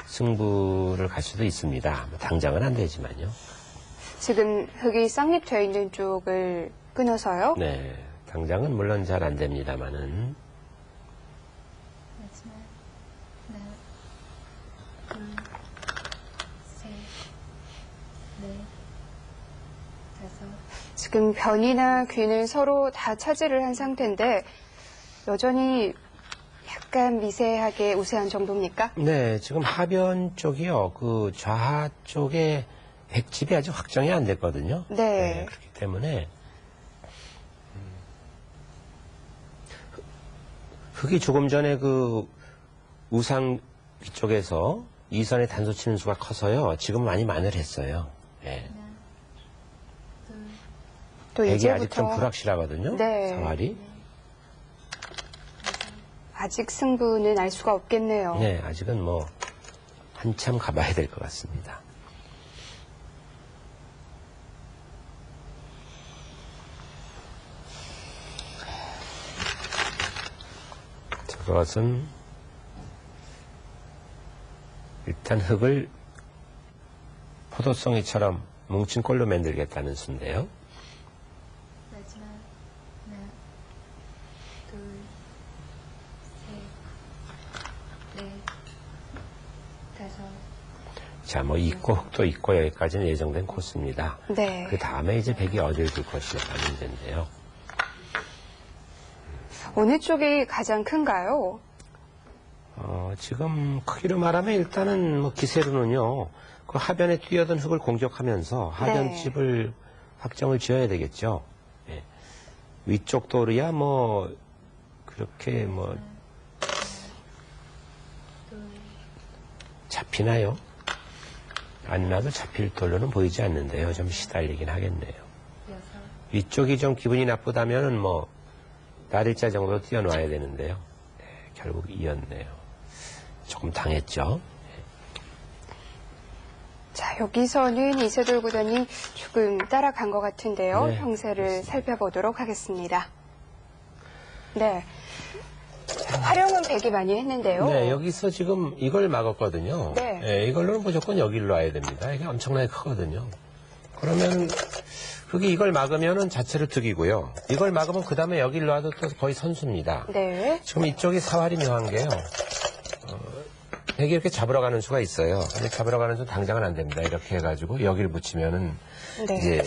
Speaker 2: 승부를 갈 수도 있습니다. 당장은 안 되지만요.
Speaker 1: 지금 흙이 쌍립되어 있는 쪽을 끊어서요.
Speaker 2: 네, 당장은 물론 잘 안 됩니다만은.
Speaker 3: 마지막 하나, 둘, 셋, 넷, 다섯.
Speaker 1: 지금 변이나 귀는 서로 다 차지를 한 상태인데 여전히 약간 미세하게 우세한 정도입니까?
Speaker 2: 네, 지금 하변 쪽이요. 그 좌하 쪽에 백집이 아직 확정이 안 됐거든요.
Speaker 1: 네.
Speaker 2: 그렇기 때문에 흙이 조금 전에 그 우상 쪽에서 이선에 단수 치는 수가 커서요. 지금 많이 마늘했어요. 네.
Speaker 1: 또
Speaker 2: 백이
Speaker 1: 이제부터
Speaker 2: 아직 좀 불확실하거든요.
Speaker 1: 네.
Speaker 2: 사활이.
Speaker 1: 아직 승부는 알 수가 없겠네요.
Speaker 2: 네, 아직은 뭐 한참 가봐야 될 것 같습니다. 그것은 일단 흙을 포도송이처럼 뭉친 꼴로 만들겠다는 수인데요.
Speaker 3: 마지막 하나, 둘, 셋, 넷, 다섯.
Speaker 2: 자, 뭐 있고 흙도 있고 여기까지는 예정된 코스입니다.
Speaker 1: 네.
Speaker 2: 그 다음에 이제 백이 어디를 둘 것이냐가 문제인데요.
Speaker 1: 어느 쪽이 가장 큰가요?
Speaker 2: 지금 크기로 말하면 일단은 뭐 기세로는요. 그 하변에 뛰어든 흙을 공격하면서 하변집을 확정을 지어야 되겠죠. 예. 위쪽 도리야 뭐 그렇게 뭐 잡히나요? 아니나도 잡힐 돌로는 보이지 않는데요. 좀 시달리긴 하겠네요. 위쪽이 좀 기분이 나쁘다면은 뭐 날일자 정도 뛰어놔야 되는데요. 네, 결국 이었네요. 조금 당했죠.
Speaker 1: 자, 여기서는 이세돌 구단이 조금 따라간 것 같은데요.
Speaker 2: 네,
Speaker 1: 형세를
Speaker 2: 그렇습니다.
Speaker 1: 살펴보도록 하겠습니다. 네. 활용은 백이 많이 했는데요.
Speaker 2: 네, 여기서 지금 이걸 막았거든요.
Speaker 1: 네.
Speaker 2: 네, 이걸로는 무조건 여기로 놔야 됩니다. 이게 엄청나게 크거든요. 그러면 흙이 이걸 막으면은 자체로 득이고요. 이걸 막으면 그 다음에 여기로 놔도 또 거의 선수입니다.
Speaker 1: 네.
Speaker 2: 지금 이쪽이 사활이 묘한 게요. 백이 이렇게 잡으러 가는 수가 있어요. 근데 잡으러 가는 수 당장은 안 됩니다. 이렇게 해가지고 여기를 붙이면은
Speaker 1: 네.
Speaker 2: 이제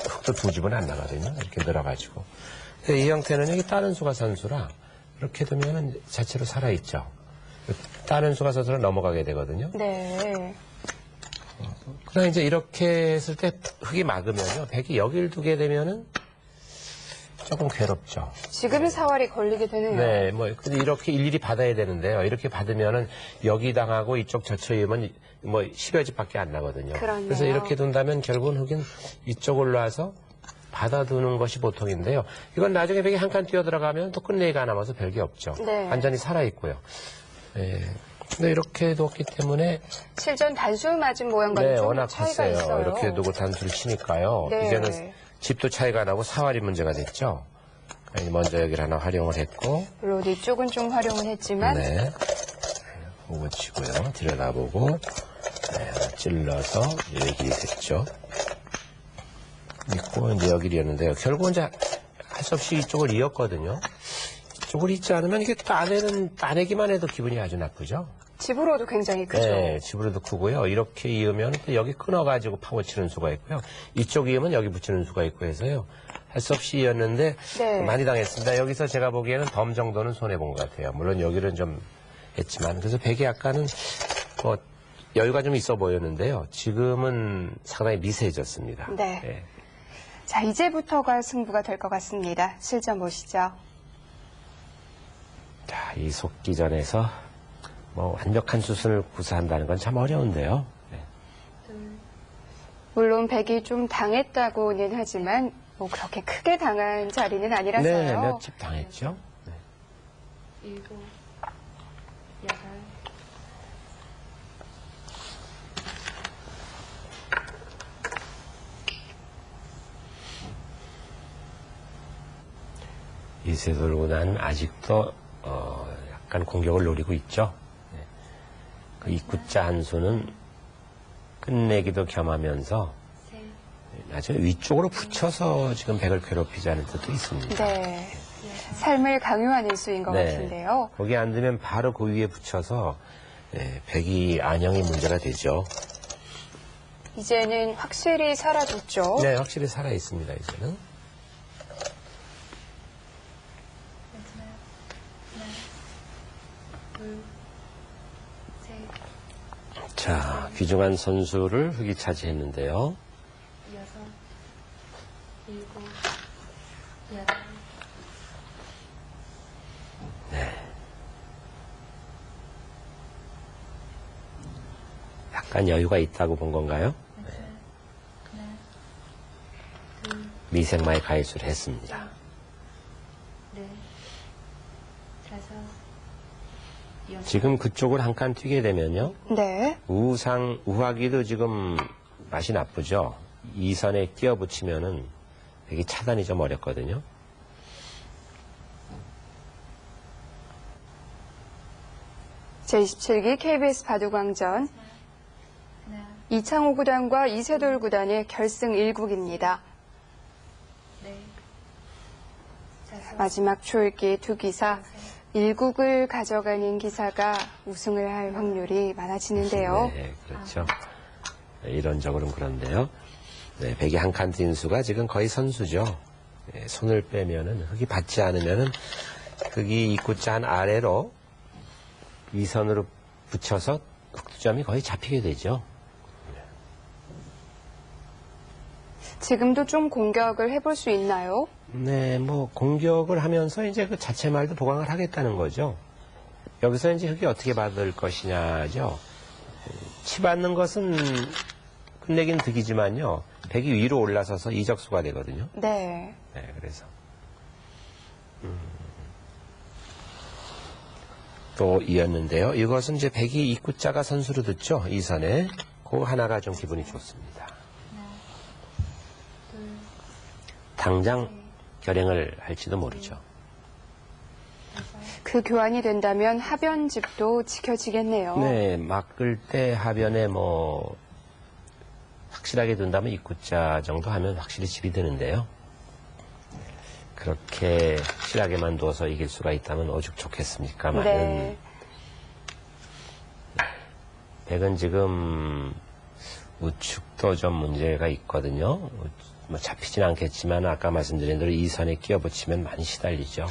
Speaker 2: 흙도 두 집은 안 나가거든요. 이렇게 늘어가지고. 근데 이 형태는 여기 다른 수가 선수라 이렇게 두면은 자체로 살아있죠. 다른 수가 선수로 넘어가게 되거든요.
Speaker 1: 네.
Speaker 2: 그다음 이제 이렇게 했을 때 흙이 막으면요. 백이 여기를 두게 되면은 조금 괴롭죠.
Speaker 1: 지금은 사활이 걸리게 되네요.
Speaker 2: 네, 뭐, 근데 이렇게 일일이 받아야 되는데요. 이렇게 받으면은 여기 당하고 이쪽 젖혀이면 뭐 10여 집밖에 안 나거든요.
Speaker 1: 그렇네요.
Speaker 2: 그래서 이렇게 둔다면 결국은 흙은 이쪽으로 와서 받아두는 것이 보통인데요. 이건 나중에 백이 한 칸 뛰어 들어가면 또 끝내기가 남아서 별게 없죠.
Speaker 1: 네.
Speaker 2: 완전히 살아있고요. 예. 근데 이렇게 뒀기 때문에
Speaker 1: 실전 단수 맞은 모양과는
Speaker 2: 네,
Speaker 1: 좀
Speaker 2: 워낙
Speaker 1: 차이가
Speaker 2: 컸어요.
Speaker 1: 있어요.
Speaker 2: 이렇게 두고 단수를 치니까요.
Speaker 1: 네.
Speaker 2: 이제는 집도 차이가 나고 사활이 문제가 됐죠. 먼저 여기를 하나 활용을 했고,
Speaker 1: 물론 이쪽은 좀 활용을 했지만
Speaker 2: 네. 보고 치고요. 들여다보고, 네, 하나 찔러서 여기 길이 됐죠. 있고, 이제 여기 이었는데요. 결국은 이제 할 수 없이 이쪽을 이었거든요. 이쪽을 잇지 않으면 이게 따내기만 해도 기분이 아주 나쁘죠.
Speaker 1: 집으로도 굉장히 크죠.
Speaker 2: 네, 집으로도 크고요. 이렇게 이으면 또 여기 끊어가지고 파고치는 수가 있고요. 이쪽 이으면 여기 붙이는 수가 있고 해서요. 할 수 없이 이었는데
Speaker 1: 네.
Speaker 2: 많이 당했습니다. 여기서 제가 보기에는 덤 정도는 손해본 것 같아요. 물론 여기는 좀 했지만. 그래서 백이 약간은 뭐 여유가 좀 있어 보였는데요. 지금은 상당히 미세해졌습니다.
Speaker 1: 네. 자, 이제부터가 승부가 될 것 같습니다. 실전 보시죠.
Speaker 2: 자, 이 속기전에서 뭐 완벽한 수순을 구사한다는 건 참 어려운데요. 네.
Speaker 1: 물론 백이 좀 당했다고는 하지만 뭐 그렇게 크게 당한 자리는 아니라서요.
Speaker 2: 네, 몇 집 당했죠. 네.
Speaker 3: 7, 8.
Speaker 2: 이세돌 구단은 아직도 약간 공격을 노리고 있죠. 네. 그 입구자 한 수는 끝내기도 겸하면서 나중에 위쪽으로 붙여서 지금 백을 괴롭히자는 뜻도 있습니다.
Speaker 1: 네. 삶을 강요하는 수인 것 같은데요.
Speaker 2: 거기 앉으면 바로 그 위에 붙여서 백이 안형이 문제가 되죠.
Speaker 1: 이제는 확실히 살아줬죠.
Speaker 2: 네, 확실히 살아 있습니다. 이제는. 자, 귀중한 선수를 흙이 차지했는데요.
Speaker 3: 6, 7, 8.
Speaker 2: 약간 여유가 있다고 본 건가요? 미생마의 가입수를 했습니다.
Speaker 3: 네. 5, 6.
Speaker 2: 지금 그쪽을 한 칸 튀게 되면요.
Speaker 1: 네.
Speaker 2: 우하기도 지금 맛이 나쁘죠. 이 선에 끼어 붙이면은 백이 차단이 좀 어렵거든요.
Speaker 1: 제27기 KBS 바둑왕전 이창호 구단과 이세돌 구단의 결승 1국입니다. 마지막 초읽기 두 기사 1국을 가져가는 기사가 우승을 할 확률이 많아지는데요.
Speaker 2: 네, 그렇죠. 이론적으로는 그런데요. 네, 백이 한 칸 뛴 수가 지금 거의 선수죠. 네, 손을 빼면은 흙이 받지 않으면은 흙이 입구잔 아래로 위선으로 붙여서 흙두점이 거의 잡히게 되죠.
Speaker 1: 지금도 좀 공격을 해볼 수 있나요?
Speaker 2: 네, 뭐 공격을 하면서 이제 그 자체 말도 보강을 하겠다는 거죠. 여기서 이제 흙이 어떻게 받을 것이냐죠. 치 받는 것은 끝내긴 득이지만요. 백이 위로 올라서서 이적수가 되거든요.
Speaker 1: 네.
Speaker 2: 네, 그래서 또 이었는데요. 이것은 이제 백이 입구자가 선수로 듣죠. 이 선에 그 하나가 좀 기분이 좋습니다. 당장 결행을 할지도 모르죠.
Speaker 1: 그 교환이 된다면 하변집도 지켜지겠네요.
Speaker 2: 네, 막을 때 하변에 뭐 확실하게 둔다면 입구자 정도 하면 확실히 집이 되는데요. 그렇게 확실하게만 둬서 이길 수가 있다면 오죽 좋겠습니까만은
Speaker 1: 네.
Speaker 2: 백은 지금 우측도 좀 문제가 있거든요. 뭐 잡히진 않겠지만 아까 말씀드린 대로 이 선에 끼어붙이면 많이 시달리죠.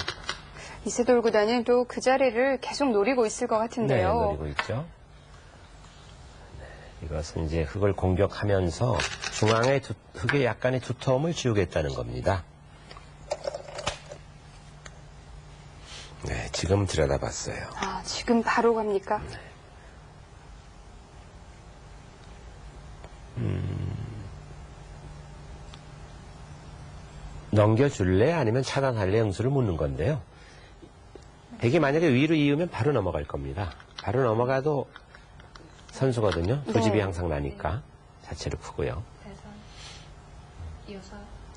Speaker 1: 이세돌 구단은 또 그 자리를 계속 노리고 있을 것
Speaker 2: 네,
Speaker 1: 같은데요.
Speaker 2: 노리고 있죠. 네, 이것은 이제 흙을 공격하면서 중앙의 흙의 약간의 두터움을 지우겠다는 겁니다. 네, 지금 들여다봤어요.
Speaker 1: 아, 지금 바로 갑니까?
Speaker 2: 넘겨줄래 아니면 차단할래 응수를 묻는 건데요. 백이 만약에 위로 이으면 바로 넘어갈 겁니다. 바로 넘어가도 선수거든요. 고집이
Speaker 1: 네.
Speaker 2: 항상 나니까 자체를 크고요.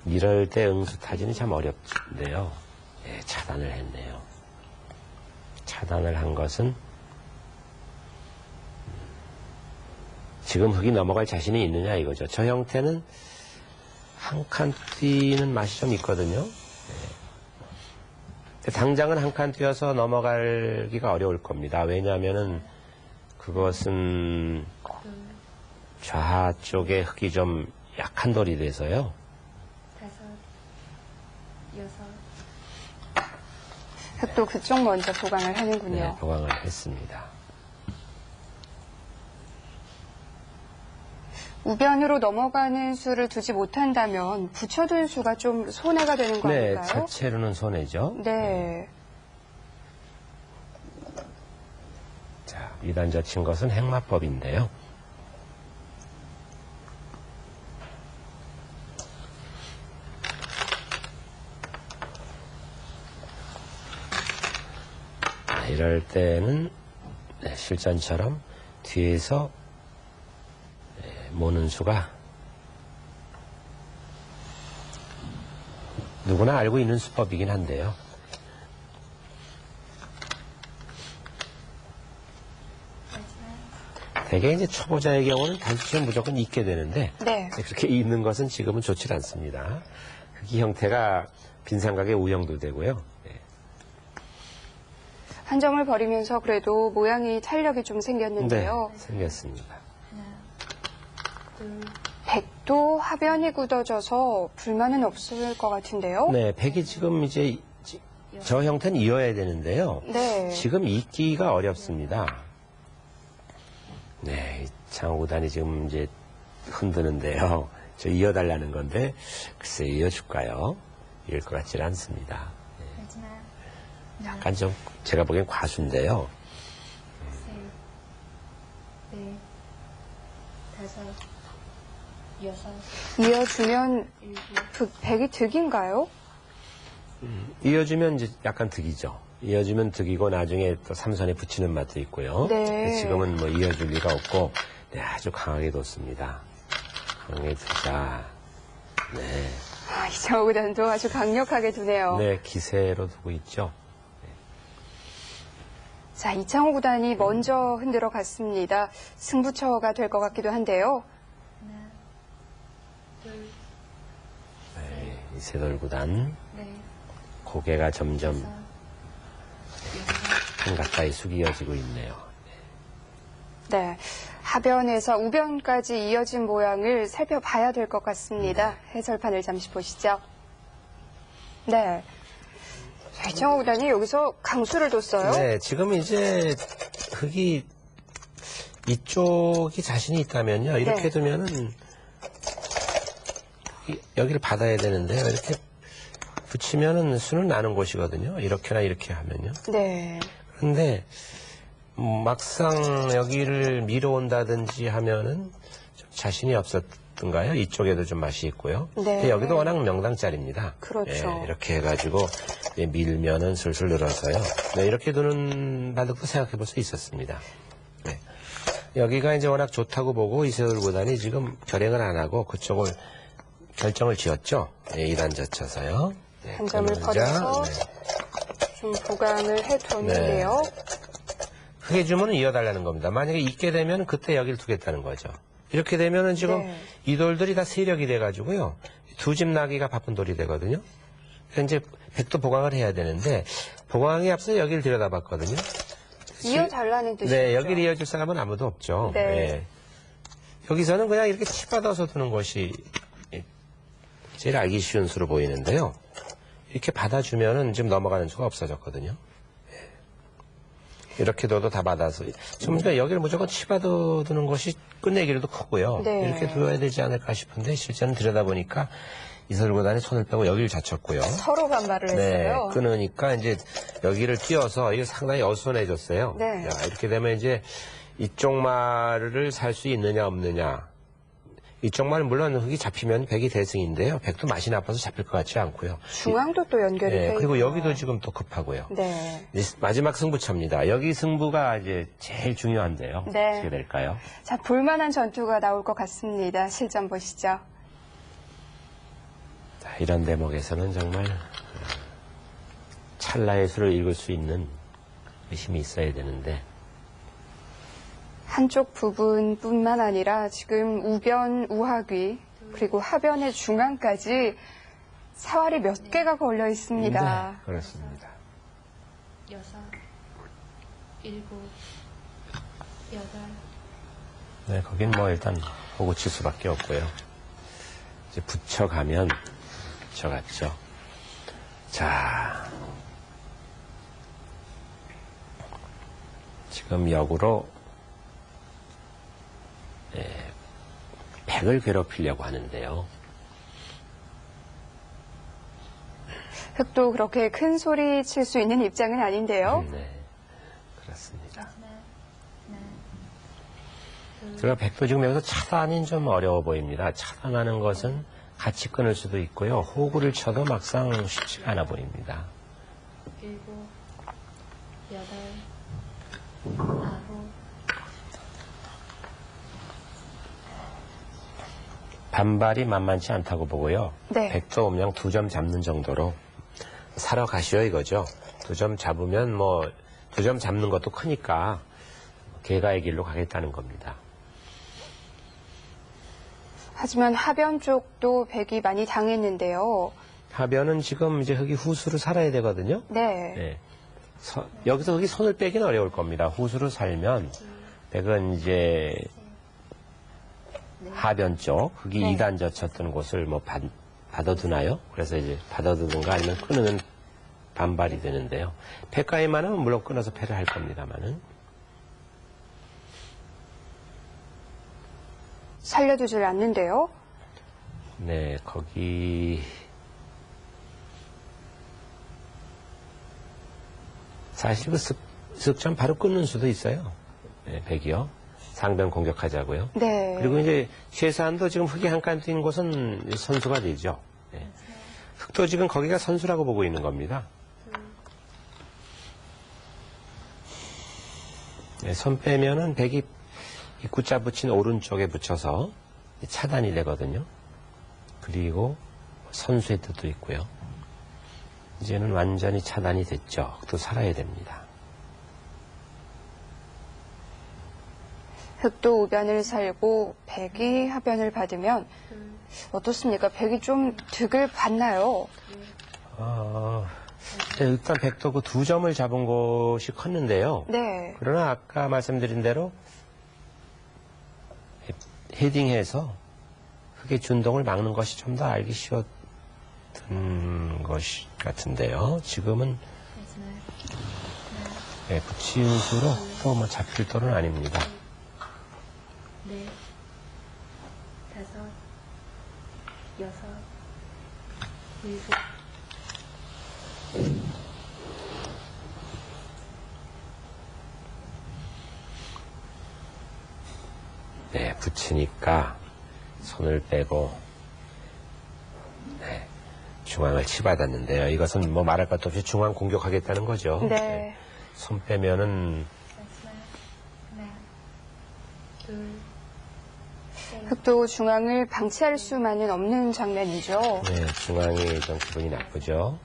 Speaker 2: 이럴 때 응수 타진이 참 어렵는데요. 예, 차단을 했네요. 차단을 한 것은 지금 흙이 넘어갈 자신이 있느냐 이거죠. 저 형태는 한 칸 뛰는 맛이 좀 있거든요. 네. 당장은 한 칸 뛰어서 넘어가기가 어려울 겁니다. 왜냐하면은 그것은 좌 쪽에 흙이 좀 약한 돌이 돼서요.
Speaker 1: 흙도 그쪽 먼저 보강을 하는군요.
Speaker 2: 네, 보강을 했습니다.
Speaker 1: 우변으로 넘어가는 수를 두지 못한다면 붙여둔 수가 좀 손해가 되는 거
Speaker 2: 네,
Speaker 1: 아닐까요?
Speaker 2: 자체로는 손해죠.
Speaker 1: 네.
Speaker 2: 자, 2단자 친 것은 행마법인데요. 이럴 때는 실전처럼 뒤에서 모는 수가 누구나 알고 있는 수법이긴 한데요. 대개 이제 초보자의 경우는 단수치면 무조건 있게 되는데
Speaker 1: 네.
Speaker 2: 그렇게 있는 것은 지금은 좋지 않습니다. 흙이 형태가 빈삼각의 우형도 되고요.
Speaker 1: 한 점을 버리면서 그래도 모양이 탄력이 좀 생겼는데요.
Speaker 2: 네, 생겼습니다.
Speaker 1: 백도 하변이 굳어져서 불만은 없을 것 같은데요.
Speaker 2: 네, 백이 지금 이제 저 형태는 이어야 되는데요.
Speaker 1: 네.
Speaker 2: 지금 잇기가 어렵습니다. 네, 이창호 구단이 지금 이제 흔드는데요. 저 이어달라는 건데 글쎄 이어줄까요? 이을 것 같지는 않습니다. 네. 약간 좀 제가 보기엔 과수인데요.
Speaker 1: 이어주면 백이 득인가요?
Speaker 2: 이어주면 이제 약간 득이죠. 이어주면 득이고 나중에 또 삼선에 붙이는 맛도 있고요.
Speaker 1: 네.
Speaker 2: 지금은 뭐 이어줄 리가 없고 네, 아주 강하게 뒀습니다. 강하게 두자. 네.
Speaker 1: 아, 이창호 구단도 아주 강력하게 두네요.
Speaker 2: 네, 기세로 두고 있죠.
Speaker 1: 자, 이창호 구단이 먼저 흔들어 갔습니다. 승부처가 될 것 같기도 한데요.
Speaker 2: 네, 이세돌 구단
Speaker 3: 네.
Speaker 2: 고개가 점점 한 가까이 숙여지고 있네요.
Speaker 1: 네. 하변에서 우변까지 이어진 모양을 살펴봐야 될 것 같습니다. 해설판을 잠시 보시죠. 네. 자, 이창호 구단이 여기서 강수를 뒀어요.
Speaker 2: 네, 지금 이제 흙이 이쪽이 자신이 있다면요. 이렇게
Speaker 1: 네.
Speaker 2: 두면은 여기를 받아야 되는데요. 이렇게 붙이면은 수는 나는 곳이거든요. 이렇게나 이렇게 하면요.
Speaker 1: 네.
Speaker 2: 그런데 막상 여기를 밀어온다든지 하면은 좀 자신이 없었던가요? 이쪽에도 좀 맛이 있고요.
Speaker 1: 네.
Speaker 2: 근데 여기도 워낙 명당짜리입니다.
Speaker 1: 그렇죠.
Speaker 2: 예, 이렇게 해가지고 이제 밀면은 슬슬 늘어서요. 네, 이렇게 두는 바둑도 생각해 볼 수 있었습니다. 네. 여기가 이제 워낙 좋다고 보고 이세돌 구단이 지금 결행을 안 하고 그쪽을 결정을 지었죠. 네, 2단 젖혀서요. 네,
Speaker 1: 한 점을
Speaker 2: 그러자,
Speaker 1: 버려서
Speaker 2: 네.
Speaker 1: 좀 보강을 해뒀는데요.
Speaker 2: 흙의 주문은 이어달라는 겁니다. 만약에 있게 되면 그때 여기를 두겠다는 거죠. 이렇게 되면은 지금
Speaker 1: 네.
Speaker 2: 이 돌들이 다 세력이 돼가지고요. 두 집 나기가 바쁜 돌이 되거든요. 그래서 이제 백도 보강을 해야 되는데 보강에 앞서 여기를 들여다봤거든요.
Speaker 1: 이어달라는 뜻이죠.
Speaker 2: 네, 여기를 이어줄 사람은 아무도 없죠.
Speaker 1: 네.
Speaker 2: 네. 여기서는 그냥 이렇게 치받아서 두는 것이 제일 알기 쉬운 수로 보이는데요. 이렇게 받아주면은 지금 넘어가는 수가 없어졌거든요. 이렇게 둬도 다 받아서. 지금 그러니까 여기를 무조건 치받아 두는 것이 끝내기로도 크고요.
Speaker 1: 네.
Speaker 2: 이렇게 두어야 되지 않을까 싶은데 실제는 들여다보니까 이세돌 구단이 손을 빼고 여기를 젖혔고요.
Speaker 1: 서로 반발을
Speaker 2: 네,
Speaker 1: 했어요.
Speaker 2: 끊으니까 이제 여기를 띄어서 이게 상당히 어수선해졌어요.
Speaker 1: 네.
Speaker 2: 야, 이렇게 되면 이제 이쪽 말을 살 수 있느냐 없느냐. 이쪽 말은 물론 흙이 잡히면 백이 대승인데요. 백도 맛이 나빠서 잡힐 것 같지 않고요.
Speaker 1: 중앙도 또 연결이
Speaker 2: 네,
Speaker 1: 돼
Speaker 2: 그리고
Speaker 1: 있고요.
Speaker 2: 여기도 지금 또 급하고요.
Speaker 1: 네.
Speaker 2: 이제 마지막 승부처입니다. 여기 승부가 이제 제일 중요한데요.
Speaker 1: 네.
Speaker 2: 어떻게 될까요?
Speaker 1: 자, 볼만한 전투가 나올 것 같습니다. 실전 보시죠.
Speaker 2: 자, 이런 대목에서는 정말 찰나의 수를 읽을 수 있는 힘이 있어야 되는데
Speaker 1: 한쪽 부분뿐만 아니라 지금 우변, 우하귀, 그리고 하변의 중앙까지 사활이 몇 개가 걸려 있습니다.
Speaker 2: 네, 그렇습니다.
Speaker 4: 6, 7, 8.
Speaker 2: 네, 거긴 뭐 일단 보고 칠 수밖에 없고요. 이제 붙여가면 붙여갔죠. 자, 지금 역으로 백을 괴롭히려고 하는데요.
Speaker 1: 흑도 그렇게 큰 소리 칠 수 있는 입장은 아닌데요.
Speaker 2: 네, 그렇습니다. 제가 백도 지금 여기서 차단이 좀 어려워 보입니다. 차단하는 것은 같이 끊을 수도 있고요. 호구를 쳐도 막상 쉽지가 않아 보입니다.
Speaker 4: 7, 8, 9.
Speaker 2: 반발이 만만치 않다고 보고요.
Speaker 1: 네.
Speaker 2: 백도 그냥 2점 잡는 정도로 사러 가시오 이거죠. 2점 잡으면 뭐 2점 잡는 것도 크니까 개가의 길로 가겠다는 겁니다.
Speaker 1: 하지만 하변 쪽도 백이 많이 당했는데요.
Speaker 2: 하변은 지금 이제 흙이 후수로 살아야 되거든요.
Speaker 1: 네.
Speaker 2: 네. 여기서 흙이 손을 빼긴 어려울 겁니다. 후수로 살면 백은 이제 하변 쪽 흙이
Speaker 1: 네.
Speaker 2: 2단 젖혔던 곳을 뭐 받아두나요? 그래서 이제 받아두든가 아니면 끊으면 반발이 되는데요. 패가에만은 물론 끊어서 패를 할 겁니다만은.
Speaker 1: 살려두질 않는데요.
Speaker 2: 네, 거기 사실 그 습점 바로 끊는 수도 있어요. 네, 백이요. 상변 공격하자고요.
Speaker 1: 네.
Speaker 2: 그리고 이제 최소한도 지금 흙이 한 칸 뛴 곳은 선수가 되죠. 네. 흙도 지금 거기가 선수라고 보고 있는 겁니다. 네, 손 빼면은 백이 입구자 붙인 오른쪽에 붙여서 차단이 되거든요. 그리고 선수의 뜻도 있고요. 이제는 완전히 차단이 됐죠. 또 살아야 됩니다.
Speaker 1: 흑도 우변을 살고 백이 하변을 받으면
Speaker 4: 둘,
Speaker 1: 어떻습니까? 백이 좀 득을 받나요?
Speaker 2: 일단 백도 그 2점을 잡은 곳이 컸는데요.
Speaker 1: 네.
Speaker 2: 그러나 아까 말씀드린 대로 헤딩해서 흑의 준동을 막는 것이 좀 더 알기 쉬웠던 것이 같은데요. 지금은
Speaker 4: 마지막 하나,
Speaker 2: 붙이는 수로 또 뭐 잡힐 돌은 아닙니다.
Speaker 4: 넷, 다섯, 여섯, 일곱.
Speaker 2: 네, 붙이니까 손을 빼고 중앙을 치받았는데요. 이것은 뭐 말할 것도 없이 중앙 공격하겠다는 거죠.
Speaker 1: 네.
Speaker 2: 손 빼면은
Speaker 4: 마지막 하나, 둘, 셋,
Speaker 1: 흑도 중앙을 방치할 수만은 없는 장면이죠.
Speaker 2: 중앙이 좀 기분이 나쁘죠.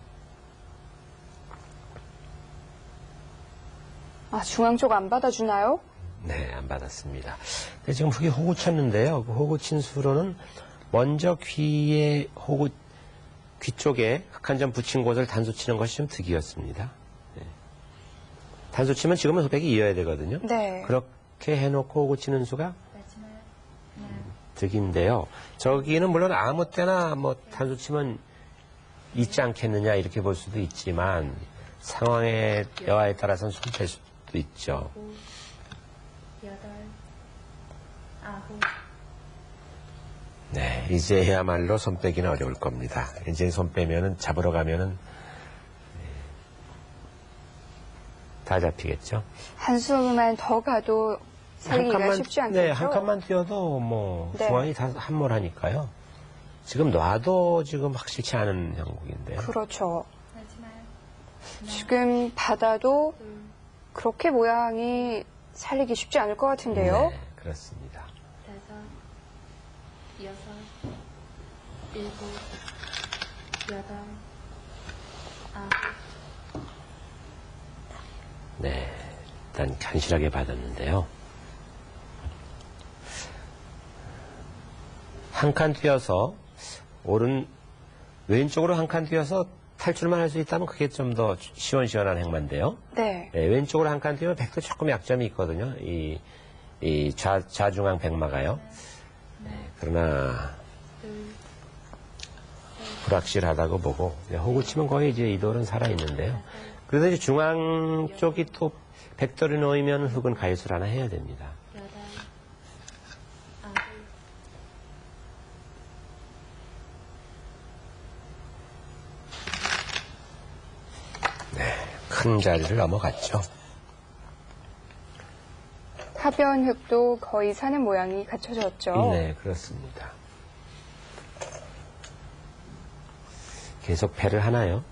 Speaker 1: 중앙 쪽 안 받아주나요?
Speaker 2: 네, 안 받았습니다. 지금 흑이 호구 쳤는데요. 그 호구 친 수로는 먼저 귀 쪽에 흑 한 점 붙인 곳을 단수 치는 것이 좀 득이었습니다. 단수 치면 지금은 흑백이 이어야 되거든요.
Speaker 1: 네.
Speaker 2: 그렇게 해놓고 호구 치는 수가
Speaker 4: 마지막 하나,
Speaker 2: 득인데요. 저기는 물론 아무 때나 뭐 단수 치면 있지 않겠느냐 이렇게 볼 수도 있지만 상황의 여하에 따라서는 손뺄 수도 있죠.
Speaker 4: 오, 여덟, 아홉,
Speaker 2: 네, 이제야말로 손 빼기는 어려울 겁니다. 이제 손 빼면은 잡으러 가면은 다 잡히겠죠.
Speaker 1: 한 수만 더 가도 살기가 쉽지 않겠죠?
Speaker 2: 네, 한 칸만 뛰어도 뭐
Speaker 1: 네.
Speaker 2: 중앙이 다 함몰하니까요. 지금 놔도 지금 확실치 않은 형국인데요.
Speaker 1: 그렇죠.
Speaker 4: 마지막
Speaker 1: 지금 받아도
Speaker 4: 둘,
Speaker 1: 그렇게 모양이 살리기 쉽지 않을 것 같은데요.
Speaker 2: 네, 그렇습니다.
Speaker 4: 다섯, 여섯, 일곱, 여덟, 아홉,
Speaker 2: 네, 일단 간실하게 받았는데요. 한 칸 뛰어서 왼쪽으로 한 칸 뛰어서 탈출만 할 수 있다면 그게 좀 더 시원시원한 행만인데요.
Speaker 1: 네.
Speaker 2: 네, 왼쪽으로 한 칸 뛰면 백도 조금 약점이 있거든요. 이 좌중앙 백마가요. 네, 그러나
Speaker 4: 둘,
Speaker 2: 불확실하다고 보고 호구 치면 거의 이제 이돌은 살아있는데요. 그래서 이제 중앙 쪽이 또 백돌이 놓이면 흑은 가위술 하나 해야 됩니다.
Speaker 4: 여덟, 아홉,
Speaker 2: 큰 자리를 넘어갔죠.
Speaker 1: 하변 흑도 거의 사는 모양이 갖춰졌죠.
Speaker 2: 네, 그렇습니다. 계속 패를 하나요?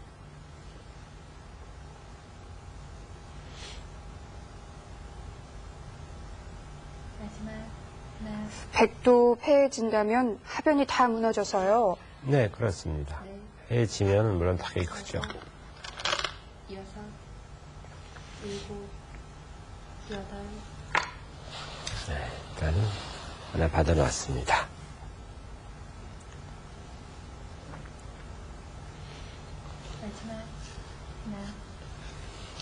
Speaker 4: 마지막 하나,
Speaker 1: 백도 패해진다면 하변이 다 무너져서요.
Speaker 2: 네, 그렇습니다.
Speaker 4: 넷,
Speaker 2: 해지면 물론 타격이 크죠.
Speaker 4: 여섯, 일곱, 여덟,
Speaker 2: 일단은 하나 받아놨습니다.
Speaker 4: 마지막 하나,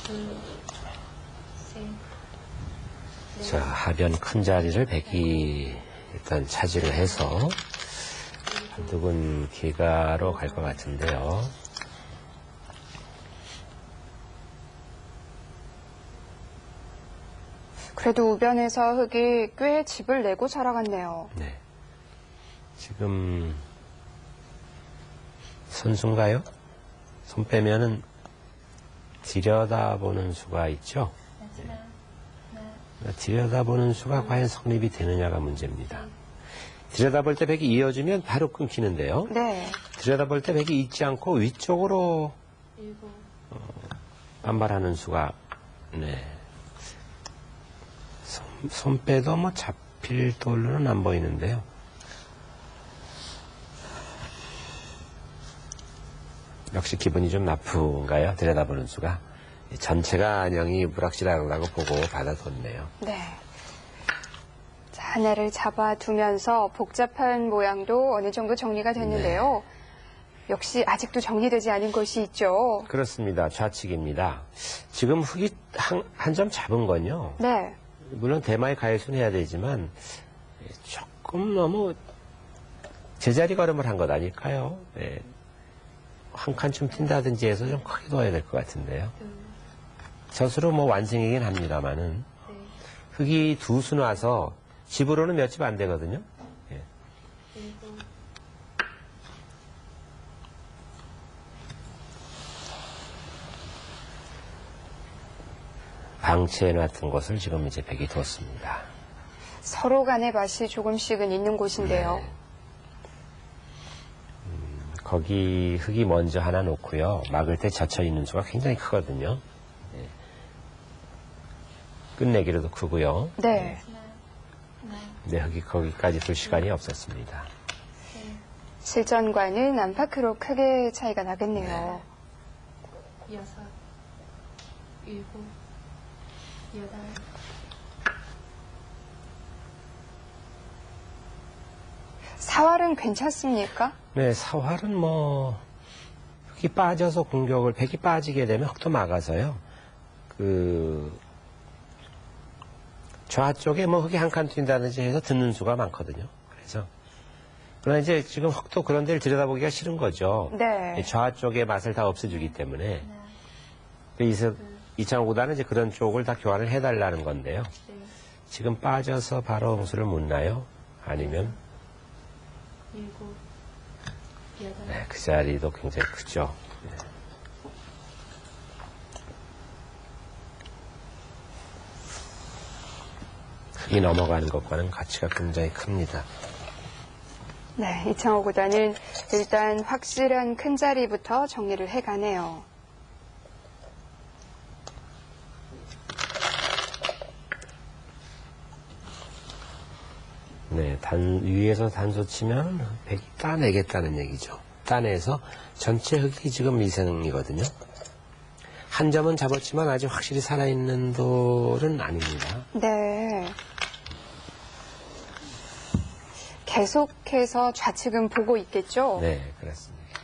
Speaker 4: 둘, 셋, 넷,
Speaker 2: 자, 하변 큰 자리를 백이 일단 차지를 해서 한두군 기가로 갈 것 같은데요.
Speaker 1: 그래도 우변에서 흑이 꽤 집을 내고 살아갔네요.
Speaker 2: 네. 지금 선수인가요? 손 빼면은 들여다보는 수가 있죠.
Speaker 4: 마지막 하나,
Speaker 2: 들여다보는 수가 과연 성립이 되느냐가 문제입니다. 들여다볼 때 백이 이어주면 바로 끊기는데요.
Speaker 1: 네.
Speaker 2: 들여다볼 때 백이 있지 않고 위쪽으로
Speaker 4: 일곱,
Speaker 2: 반발하는 수가 네. 손 빼도 뭐 잡힐 돌로는 안 보이는데요. 역시 기분이 좀 나쁜가요? 들여다보는 수가. 전체가 안녕이 불확실하다고 보고 받아뒀네요.
Speaker 1: 네. 하나를 잡아두면서 복잡한 모양도 어느 정도 정리가 됐는데요. 역시 아직도 정리되지 않은 것이 있죠.
Speaker 2: 그렇습니다. 좌측입니다. 지금 흙이 한 점 잡은 건요.
Speaker 1: 네.
Speaker 2: 물론 대마의 가해수는 해야 되지만 조금 너무 제자리 걸음을 한 것 아닐까요? 네. 한 칸쯤 튄다든지 해서 좀 크게 둬야 될 것 같은데요. 젖으로 뭐 완성이긴 합니다만은 흙이 두 수 나서 집으로는 몇 집 안 되거든요. 예.
Speaker 4: 그리고
Speaker 2: 방치해놨던 것을 지금 이제 백이 뒀습니다.
Speaker 1: 서로 간의 맛이 조금씩은 있는 곳인데요.
Speaker 2: 네. 거기 흙이 먼저 하나 놓고요. 막을 때 젖혀 있는 수가 굉장히 크거든요. 예. 끝내기로도 크고요.
Speaker 1: 네.
Speaker 2: 근데 흙이 거기까지 둘 시간이 없었습니다.
Speaker 1: 실전과는 안팎으로 크게 차이가 나겠네요.
Speaker 4: 6, 7, 8.
Speaker 1: 사활은 괜찮습니까?
Speaker 2: 네, 사활은 뭐 흙이 빠져서 공격을 백이 빠지게 되면 흙도 막아서요. 좌쪽에 뭐 흙이 한 칸 튄다든지 해서 듣는 수가 많거든요. 그러나 이제 지금 흙도 그런 데를 들여다보기가 싫은 거죠.
Speaker 1: 네.
Speaker 2: 좌쪽의 맛을 다 없애주기 때문에. 이창호 구단은 이제 그런 쪽을 다 교환을 해달라는 건데요. 지금 빠져서 바로 홍수를 묻나요? 아니면
Speaker 4: 7, 8.
Speaker 2: 네, 그 자리도 굉장히 크죠. 네. 흙이 넘어가는 것과는 가치가 굉장히 큽니다.
Speaker 1: 네, 이창호 구단은 일단 확실한 큰 자리부터 정리를 해가네요.
Speaker 2: 네, 위에서 단수 치면 백이 따내겠다는 얘기죠. 따내서 전체 흙이 지금 미생이거든요. 한 점은 잡았지만 아직 확실히 살아있는 돌은 아닙니다.
Speaker 1: 네. 계속해서 좌측은 보고 있겠죠?
Speaker 2: 네, 그렇습니다.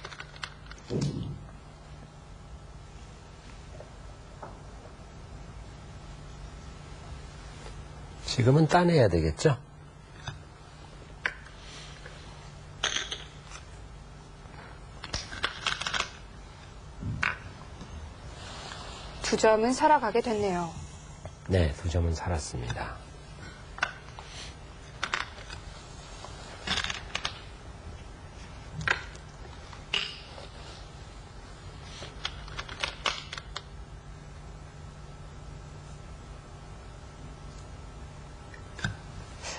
Speaker 2: 지금은 따내야 되겠죠?
Speaker 1: 두 점은 살아가게 됐네요.
Speaker 2: 네, 두 점은 살았습니다.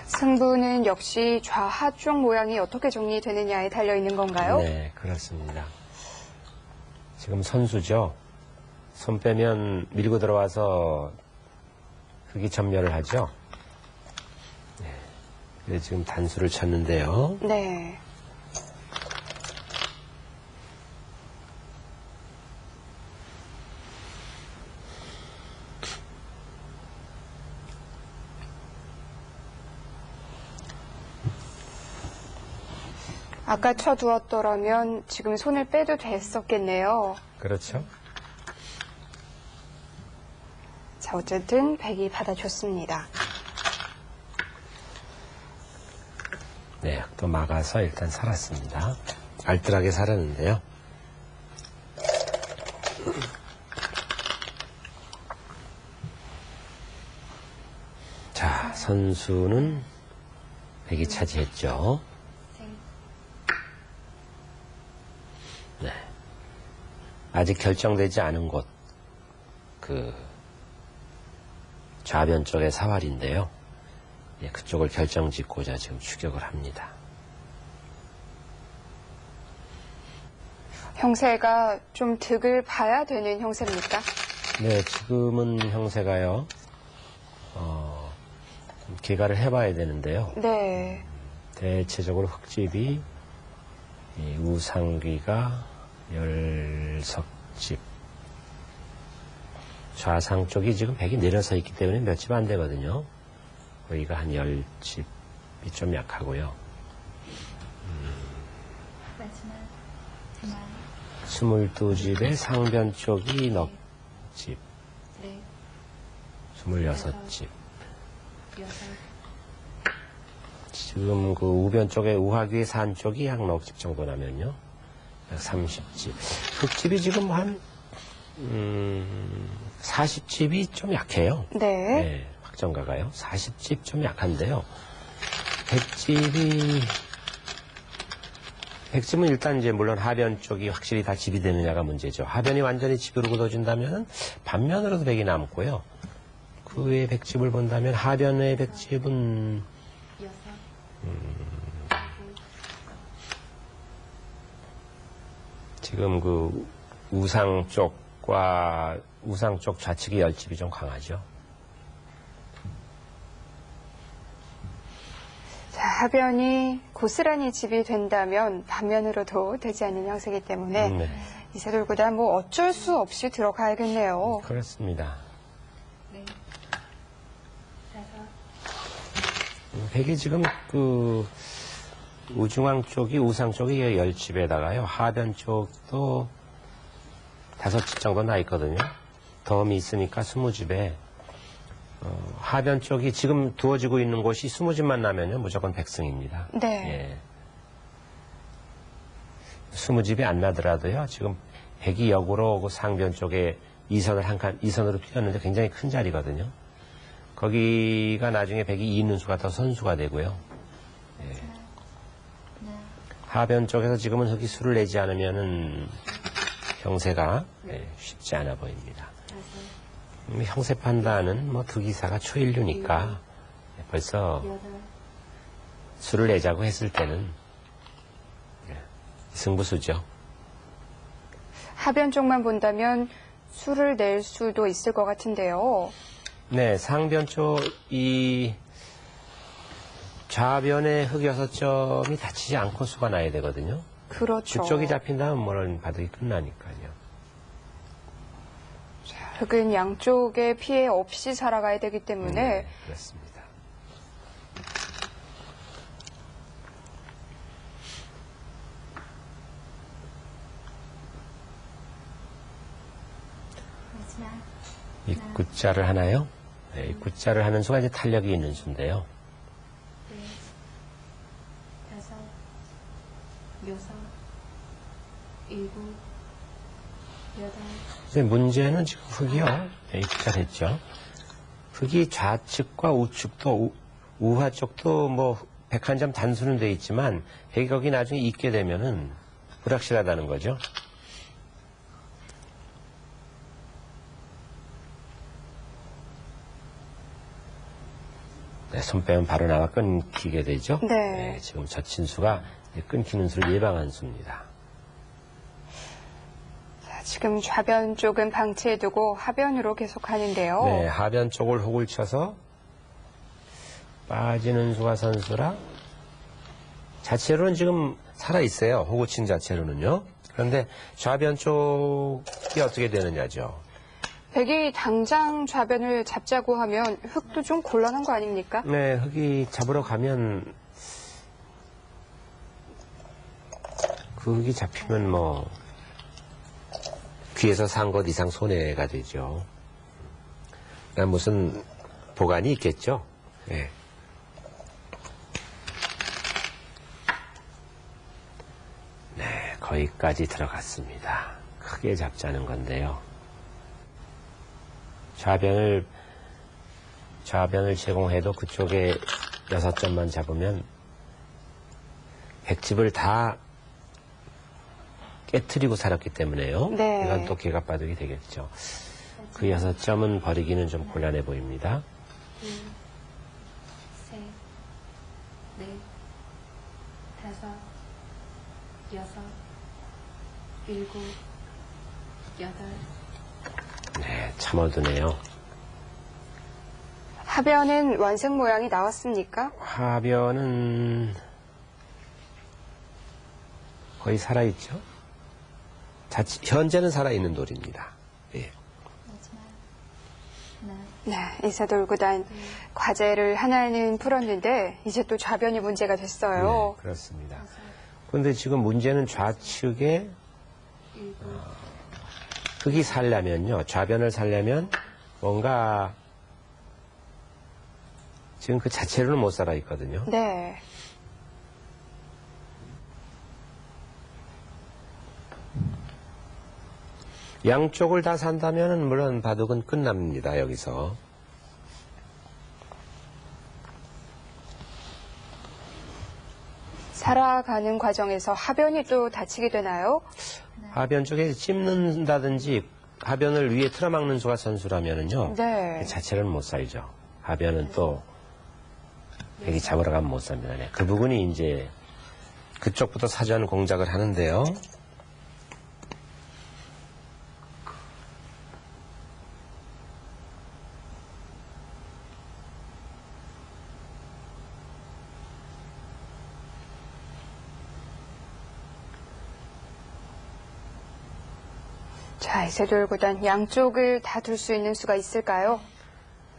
Speaker 1: 승부는 역시 좌하 쪽 모양이 어떻게 정리되느냐에 달려있는 건가요?
Speaker 2: 네, 그렇습니다. 지금 선수죠. 손 빼면 밀고 들어와서 흙이 전멸을 하죠. 네. 그래서 지금 단수를 쳤는데요.
Speaker 1: 네. 아까 쳐두었더라면 지금 손을 빼도 됐었겠네요.
Speaker 2: 그렇죠.
Speaker 1: 자, 어쨌든 백이 받아줬습니다.
Speaker 2: 네, 흙도 막아서 일단 살았습니다. 알뜰하게 살았는데요. 자, 선수는 백이 차지했죠. 네. 아직 결정되지 않은 곳, 좌변 쪽의 사활인데요. 예, 그쪽을 결정짓고자 지금 추격을 합니다.
Speaker 1: 형세가 좀 득을 봐야 되는 형세입니까?
Speaker 2: 네, 지금은 형세가요, 좀 개가를 해봐야 되는데요.
Speaker 1: 네.
Speaker 2: 대체적으로 흙집이 이 우상귀가 10석집, 좌상 쪽이 지금 백이 내려서 있기 때문에 몇 집 안 되거든요. 거기가 한 10집 좀 약하고요.
Speaker 4: 마지막 그만
Speaker 2: 22집에 상변 쪽이 넉 집,
Speaker 4: 네
Speaker 2: 26집.
Speaker 4: 여섯
Speaker 2: 지금 그 우변 쪽에 우하귀의 산 쪽이 약 넉 집 정도 나면요. 약 30집. 흑집이 지금 한, 40집이 좀 약해요.
Speaker 1: 네.
Speaker 2: 네, 확정가가요. 40집 좀 약한데요. 100집은 일단 이제 물론 하변 쪽이 확실히 다 집이 되느냐가 문제죠. 하변이 완전히 집으로 굳어진다면 반면으로도 100이 남고요. 그 외에 100집을 본다면 하변의 100집은
Speaker 4: 여섯
Speaker 2: 지금 그 우상 쪽과 우상 쪽 좌측의 10집이 좀 강하죠.
Speaker 1: 자, 하변이 고스란히 집이 된다면 반면으로도 되지 않는 형세이기 때문에
Speaker 2: 네,
Speaker 1: 이세돌구단 뭐 어쩔 수 없이 들어가야겠네요.
Speaker 2: 그렇습니다.
Speaker 4: 네 다섯
Speaker 2: 100이 지금 그 우중앙 쪽이 우상 쪽이 10집에다가요. 하변 쪽도 5집 정도 나 있거든요. 덤이 있으니까 20집에 하변 쪽이 지금 두어지고 있는 곳이 20집만 나면요. 무조건 백승입니다.
Speaker 1: 네.
Speaker 2: 예. 20집이 안 나더라도요. 지금 100이 역으로 그 상변 쪽에 이선으로 뛰었는데 굉장히 큰 자리거든요. 거기가 나중에 100이 있는 수가 더 선수가 되고요. 예. 하변 쪽에서 지금은 흑이 수를 내지 않으면은 형세가 쉽지 않아 보입니다.
Speaker 4: 다섯
Speaker 2: 형세 판단은 뭐 득이사가 초일류니까 벌써
Speaker 4: 여덟
Speaker 2: 수를 내자고 했을 때는 승부수죠.
Speaker 1: 하변 쪽만 본다면 수를 낼 수도 있을 것 같은데요.
Speaker 2: 네, 상변 쪽 이 좌변의 흑 6점이 다치지 않고 수가 나야 되거든요.
Speaker 1: 그렇죠.
Speaker 2: 그쪽이 잡힌다면 뭐는 바둑이 끝나니까요.
Speaker 1: 흑은 양쪽에 피해 없이 살아가야 되기 때문에
Speaker 2: 그렇습니다.
Speaker 4: 마지막
Speaker 2: 입구자를 하나요? 네, 입구자를 하는 수가 이제 탄력이 있는 수인데요.
Speaker 4: 네 다섯 여섯 일곱 여덟
Speaker 2: 이제 문제는 지금 흑이요. 네, 입구자를 했죠. 흑이 좌측과 우측도 우하 쪽도 뭐 101점 단수는 돼 있지만 백이 거기 나중에 있게 되면은 불확실하다는 거죠. 네, 손 빼면 바로 나와 끊기게 되죠.
Speaker 1: 네.
Speaker 2: 지금 젖힌 수가 이제 끊기는 수를 예방한 수입니다.
Speaker 1: 자, 지금 좌변 쪽은 방치해두고 하변으로 계속하는데요.
Speaker 2: 네, 하변 쪽을 훅을 쳐서 빠지는 수가 선수라 자체로는 지금 살아있어요. 훅을 친 자체로는요. 그런데 좌변 쪽이 어떻게 되느냐죠.
Speaker 1: 백이 당장 좌변을 잡자고 하면 흑도 좀 곤란한 거 아닙니까?
Speaker 2: 네, 흑이 잡으러 가면 그 흑이 잡히면 뭐 귀에서 산 것 이상 손해가 되죠. 그러니까 무슨 보관이 있겠죠. 네. 네, 거기까지 들어갔습니다. 크게 잡자는 건데요. 좌변을 제공해도 그쪽에 6점만 잡으면 100집을 다 깨트리고 살았기 때문에요.
Speaker 1: 네.
Speaker 2: 이건 또 개갑바둑이 되겠죠. 그 6점은 버리기는 좀 곤란해 보입니다.
Speaker 4: 둘, 셋, 넷, 다섯, 여섯, 일곱, 여덟,
Speaker 2: 네, 참 어두네요.
Speaker 1: 하변은 완생 모양이 나왔습니까?
Speaker 2: 하변은 거의 살아있죠. 현재는 살아있는 돌입니다. 예.
Speaker 4: 마지막 하나,
Speaker 1: 네, 이세돌구단 과제를 하나는 풀었는데 이제 또 좌변이 문제가 됐어요.
Speaker 2: 네, 그렇습니다. 그런데 지금 문제는 좌측에
Speaker 4: 일곱,
Speaker 2: 흙이 살려면요. 좌변을 살려면 뭔가 지금 그 자체로는 못 살아 있거든요.
Speaker 1: 네.
Speaker 2: 양쪽을 다 산다면 물론 바둑은 끝납니다. 여기서.
Speaker 1: 살아가는 과정에서 하변이 또 다치게 되나요?
Speaker 2: 하변 쪽에 찝는다든지 하변을 위에 틀어막는 수가 선수라면은요.
Speaker 1: 네.
Speaker 2: 그 자체로는 못 살죠. 하변은 또 백이 잡으러 가면 못 삽니다. 네. 그 부분이 이제 그쪽부터 사전 공작을 하는데요.
Speaker 1: 자, 이세돌구단 양쪽을 다 둘 수 있는 수가 있을까요?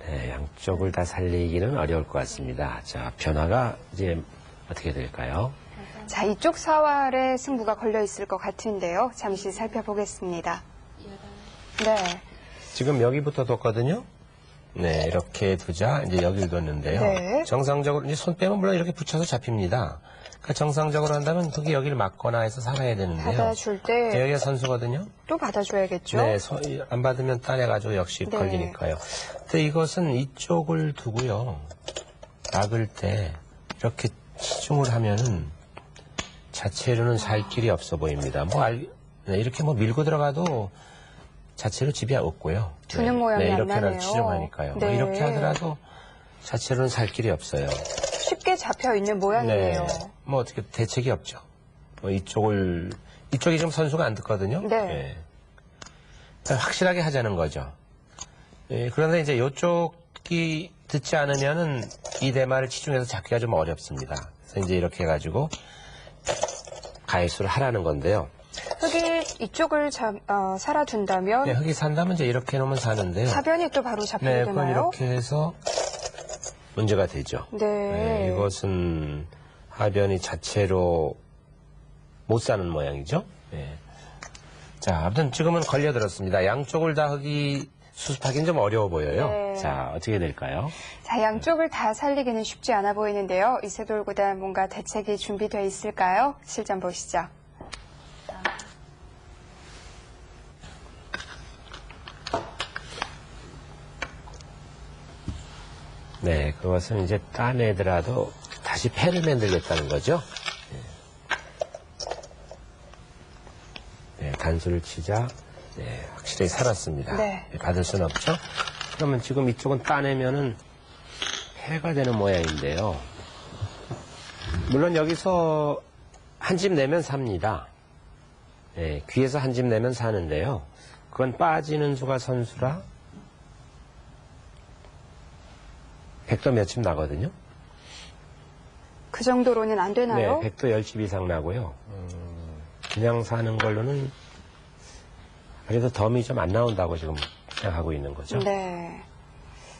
Speaker 2: 네, 양쪽을 다 살리기는 어려울 것 같습니다. 자, 변화가 이제 어떻게 될까요?
Speaker 1: 자, 이쪽 사활에 승부가 걸려 있을 것 같은데요. 잠시 살펴보겠습니다.
Speaker 4: 여덟,
Speaker 1: 네.
Speaker 2: 지금 여기부터 뒀거든요. 네, 이렇게 두자 이제 여기를 뒀는데요.
Speaker 1: 네.
Speaker 2: 정상적으로 이제 손 빼면 물론 이렇게 붙여서 잡힙니다. 그러니까 정상적으로 한다면 흙이 여기를 막거나 해서 살아야 되는데요.
Speaker 1: 받아줄
Speaker 2: 네,
Speaker 1: 때
Speaker 2: 여기가 선수거든요.
Speaker 1: 또 받아줘야겠죠?
Speaker 2: 네, 안 받으면 따내가지고 역시
Speaker 1: 네.
Speaker 2: 걸리니까요. 근데 이것은 이쪽을 두고요. 막을 때 이렇게 치중을 하면은 자체로는 살 길이 없어 보입니다. 네, 이렇게 뭐 밀고 들어가도 자체로 집이 없고요.
Speaker 1: 두는 모양이 안
Speaker 2: 이렇게는
Speaker 1: 나네요.
Speaker 2: 치중하니까요. 뭐
Speaker 1: 네.
Speaker 2: 이렇게 하더라도 자체로는 살 길이 없어요.
Speaker 1: 쉽게 잡혀 있는 모양이에요.
Speaker 2: 뭐 어떻게 대책이 없죠. 뭐 이쪽이 좀 선수가 안 듣거든요.
Speaker 1: 네.
Speaker 2: 그러니까 확실하게 하자는 거죠. 그런데 이제 이쪽이 듣지 않으면은 이 대마를 치중해서 잡기가 좀 어렵습니다. 그래서 이제 이렇게 해가지고 가해수를 하라는 건데요.
Speaker 1: 흙이 이쪽을 살아둔다면
Speaker 2: 네, 흙이 산다면 이제 이렇게 해놓으면 사는데요.
Speaker 1: 하변이 또 바로 잡히게
Speaker 2: 네, 그건
Speaker 1: 되나요?
Speaker 2: 이렇게 해서 문제가 되죠.
Speaker 1: 네.
Speaker 2: 이것은 하변이 자체로 못 사는 모양이죠. 네. 자, 아무튼 지금은 걸려들었습니다. 양쪽을 다 흙이 수습하기는 좀 어려워 보여요.
Speaker 1: 네.
Speaker 2: 자, 어떻게 될까요?
Speaker 1: 자, 양쪽을 다 살리기는 쉽지 않아 보이는데요. 이세돌구단 뭔가 대책이 준비되어 있을까요? 실전 보시죠.
Speaker 2: 네, 그것은 이제 따내더라도 다시 패를 만들겠다는 거죠. 네, 단수를 치자 확실히 살았습니다.
Speaker 1: 네.
Speaker 2: 받을 수는 없죠. 그러면 지금 이쪽은 따내면은 패가 되는 모양인데요. 물론 여기서 한 집 내면 삽니다. 네, 귀에서 한 집 내면 사는데요. 그건 빠지는 수가 선수라 백도 몇 집 나거든요.
Speaker 1: 그 정도로는 안 되나요?
Speaker 2: 네, 백도 10집 이상 나고요. 그냥 사는 걸로는 그래도 덤이 좀 안 나온다고 지금 생각하고 있는 거죠.
Speaker 1: 네.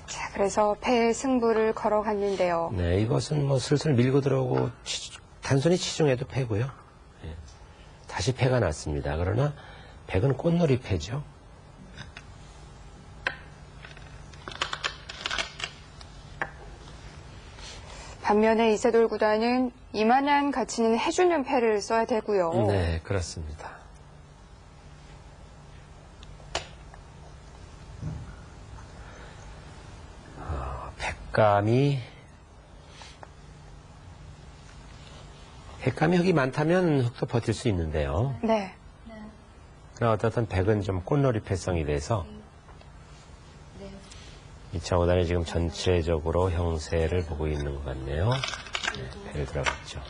Speaker 1: 자, 그래서 패 승부를 걸어갔는데요.
Speaker 2: 네, 이것은 뭐 슬슬 밀고 들어오고 단순히 치중해도 패고요. 네, 다시 패가 났습니다. 그러나 백은 꽃놀이 패죠.
Speaker 1: 반면에 이세돌구단은 이만한 가치는 해주는 패를 써야 되고요.
Speaker 2: 네, 그렇습니다. 백감이 흙이 많다면 흙도 버틸 수 있는데요.
Speaker 1: 네.
Speaker 2: 그러나 어떻든 백은 좀 꽃놀이 패성이 돼서
Speaker 4: 네,
Speaker 2: 이창호단이 지금 전체적으로 형세를 보고 있는 것 같네요. 네, 배를 들어갔죠.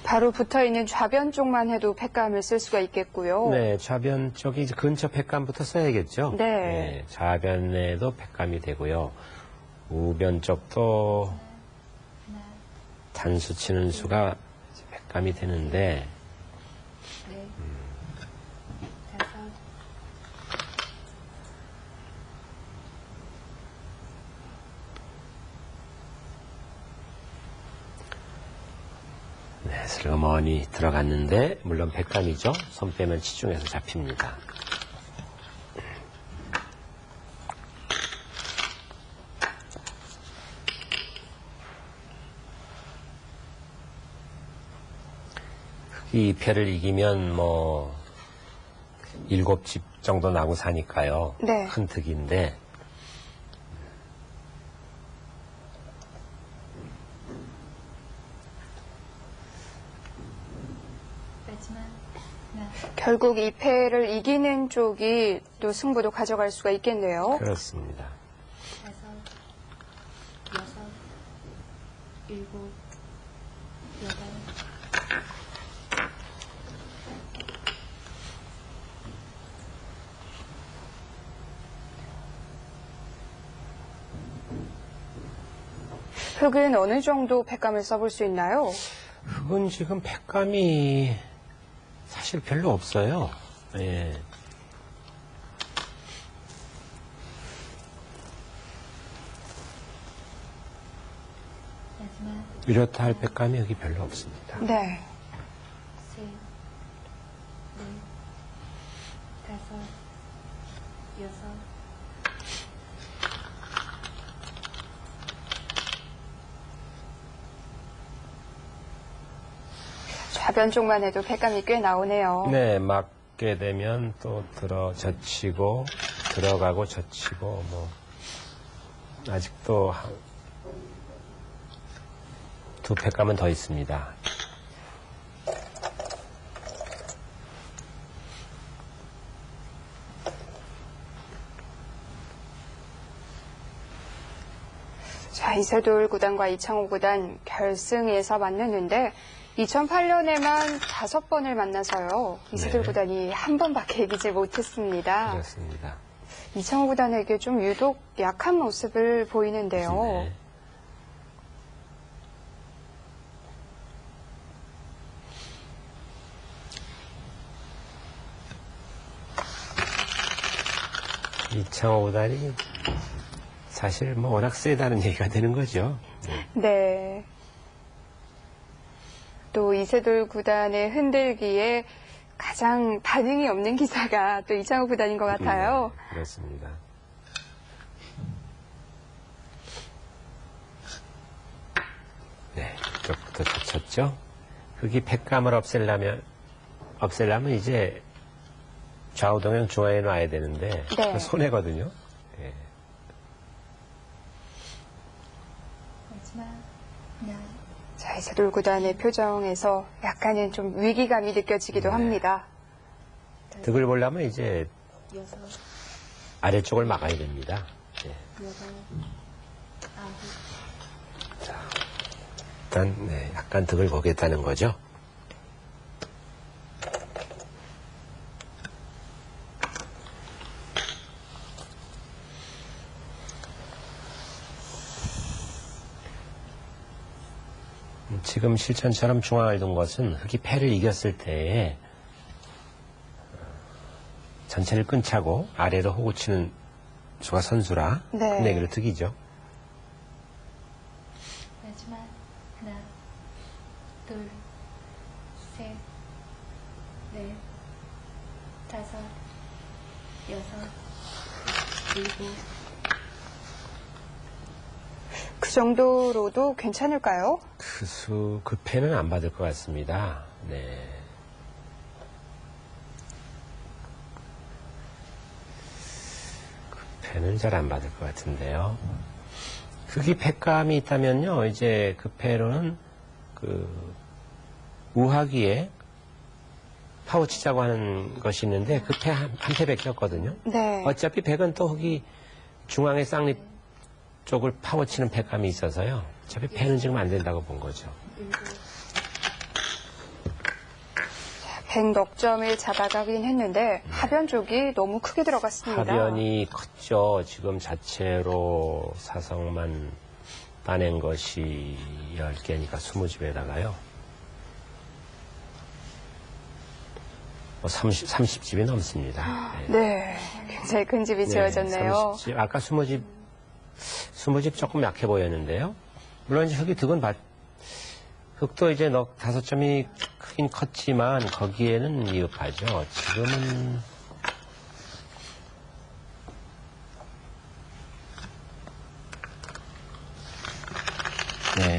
Speaker 1: 바로 붙어있는 좌변 쪽만 해도 패감을 쓸 수가 있겠고요.
Speaker 2: 네, 좌변 쪽이 이제 근처 백감부터 써야겠죠.
Speaker 1: 네.
Speaker 2: 좌변에도 백감이 되고요. 우변 쪽도 단수 치는 수가 백감이 되는데
Speaker 4: 네. 다섯.
Speaker 2: 네, 슬그머니 들어갔는데 물론 백감이죠. 손 빼면 치중해서 잡힙니다. 이 패를 이기면 뭐 7집 정도 나고 사니까요.
Speaker 1: 네.
Speaker 2: 큰 득인데
Speaker 4: 마지막. 하나.
Speaker 1: 결국 이 패를 이기는 쪽이 또 승부도 가져갈 수가 있겠네요.
Speaker 2: 그렇습니다.
Speaker 4: 다섯. 여섯. 일곱. 여덟.
Speaker 1: 흑은 어느 정도 백감을 써볼 수 있나요?
Speaker 2: 흑은 지금 백감이 사실 별로 없어요. 예.
Speaker 4: 마지막.
Speaker 2: 이렇다 할 백감이 여기 별로 없습니다.
Speaker 1: 네.
Speaker 4: 셋. 넷. 다섯. 여섯.
Speaker 1: 좌변 쪽만 해도 백감이 꽤 나오네요.
Speaker 2: 네, 맞게 되면 또 젖히고 들어가고 젖히고 뭐 아직도 두 백감은 더 있습니다.
Speaker 1: 자, 이세돌 구단과 이창호 구단 결승에서 만났는데 2008년에만 5번을 만나서요. 이세돌
Speaker 2: 네.
Speaker 1: 구단이 한 번밖에 이기지 못했습니다.
Speaker 2: 그렇습니다.
Speaker 1: 이창호 구단에게 좀 유독 약한 모습을 보이는데요.
Speaker 2: 네. 이창호 구단이 사실 뭐 워낙 세다는 얘기가 되는 거죠.
Speaker 1: 네. 또 이세돌 구단의 흔들기에 가장 반응이 없는 기사가 또 이창호 구단인 것 같아요.
Speaker 2: 네, 그렇습니다. 네, 이쪽부터 젖혔죠. 흑이 백감을 없애려면 이제 좌우동형 중앙에 놔야 되는데
Speaker 1: 네.
Speaker 2: 손해거든요. 예.
Speaker 4: 마지막. 하나.
Speaker 1: 자, 이세돌 구단의 표정에서 약간은 좀 위기감이 느껴지기도
Speaker 2: 네.
Speaker 1: 합니다.
Speaker 2: 득을 보려면 이제
Speaker 4: 여섯.
Speaker 2: 아래쪽을 막아야 됩니다. 예.
Speaker 4: 여덟. 아홉.
Speaker 2: 일단 약간 득을 보겠다는 거죠. 지금 실천처럼 중앙을 둔 것은 흑이 패를 이겼을 때에 전체를 끈차고 아래로 호구 치는 수가 선수라
Speaker 1: 네.
Speaker 2: 내기를 득이죠.
Speaker 4: 마지막. 하나. 둘. 셋. 넷. 다섯. 여섯. 일곱.
Speaker 1: 그 정도로도 괜찮을까요?
Speaker 2: 그 패는 안 받을 것 같습니다. 네. 그 패는 잘 안 받을 것 같은데요. 흑이 패감이 있다면요, 이제 그 패로는 우하기에 파워치자고 하는 것이 있는데 그 패 한 패밖에 없거든요.
Speaker 1: 네.
Speaker 2: 어차피 백은 또 흑이 중앙의 쌍립 쪽을 파워치는 패감이 있어서요. 어차피 패는 지금 안 된다고 본 거죠.
Speaker 4: 일곱.
Speaker 1: 100넉 점을 잡아가긴 했는데 하변 쪽이 너무 크게 들어갔습니다.
Speaker 2: 하변이 컸죠. 지금 자체로 사성만 따낸 것이 10개니까 20집에다가요. 30집이 넘습니다.
Speaker 1: 네, 굉장히 큰 집이 지어졌네요.
Speaker 2: 30집, 아까 20집 조금 약해 보였는데요. 물론 이제 흙이 흙도 이제 5점이 크긴 컸지만 거기에는 미흡하죠. 지금은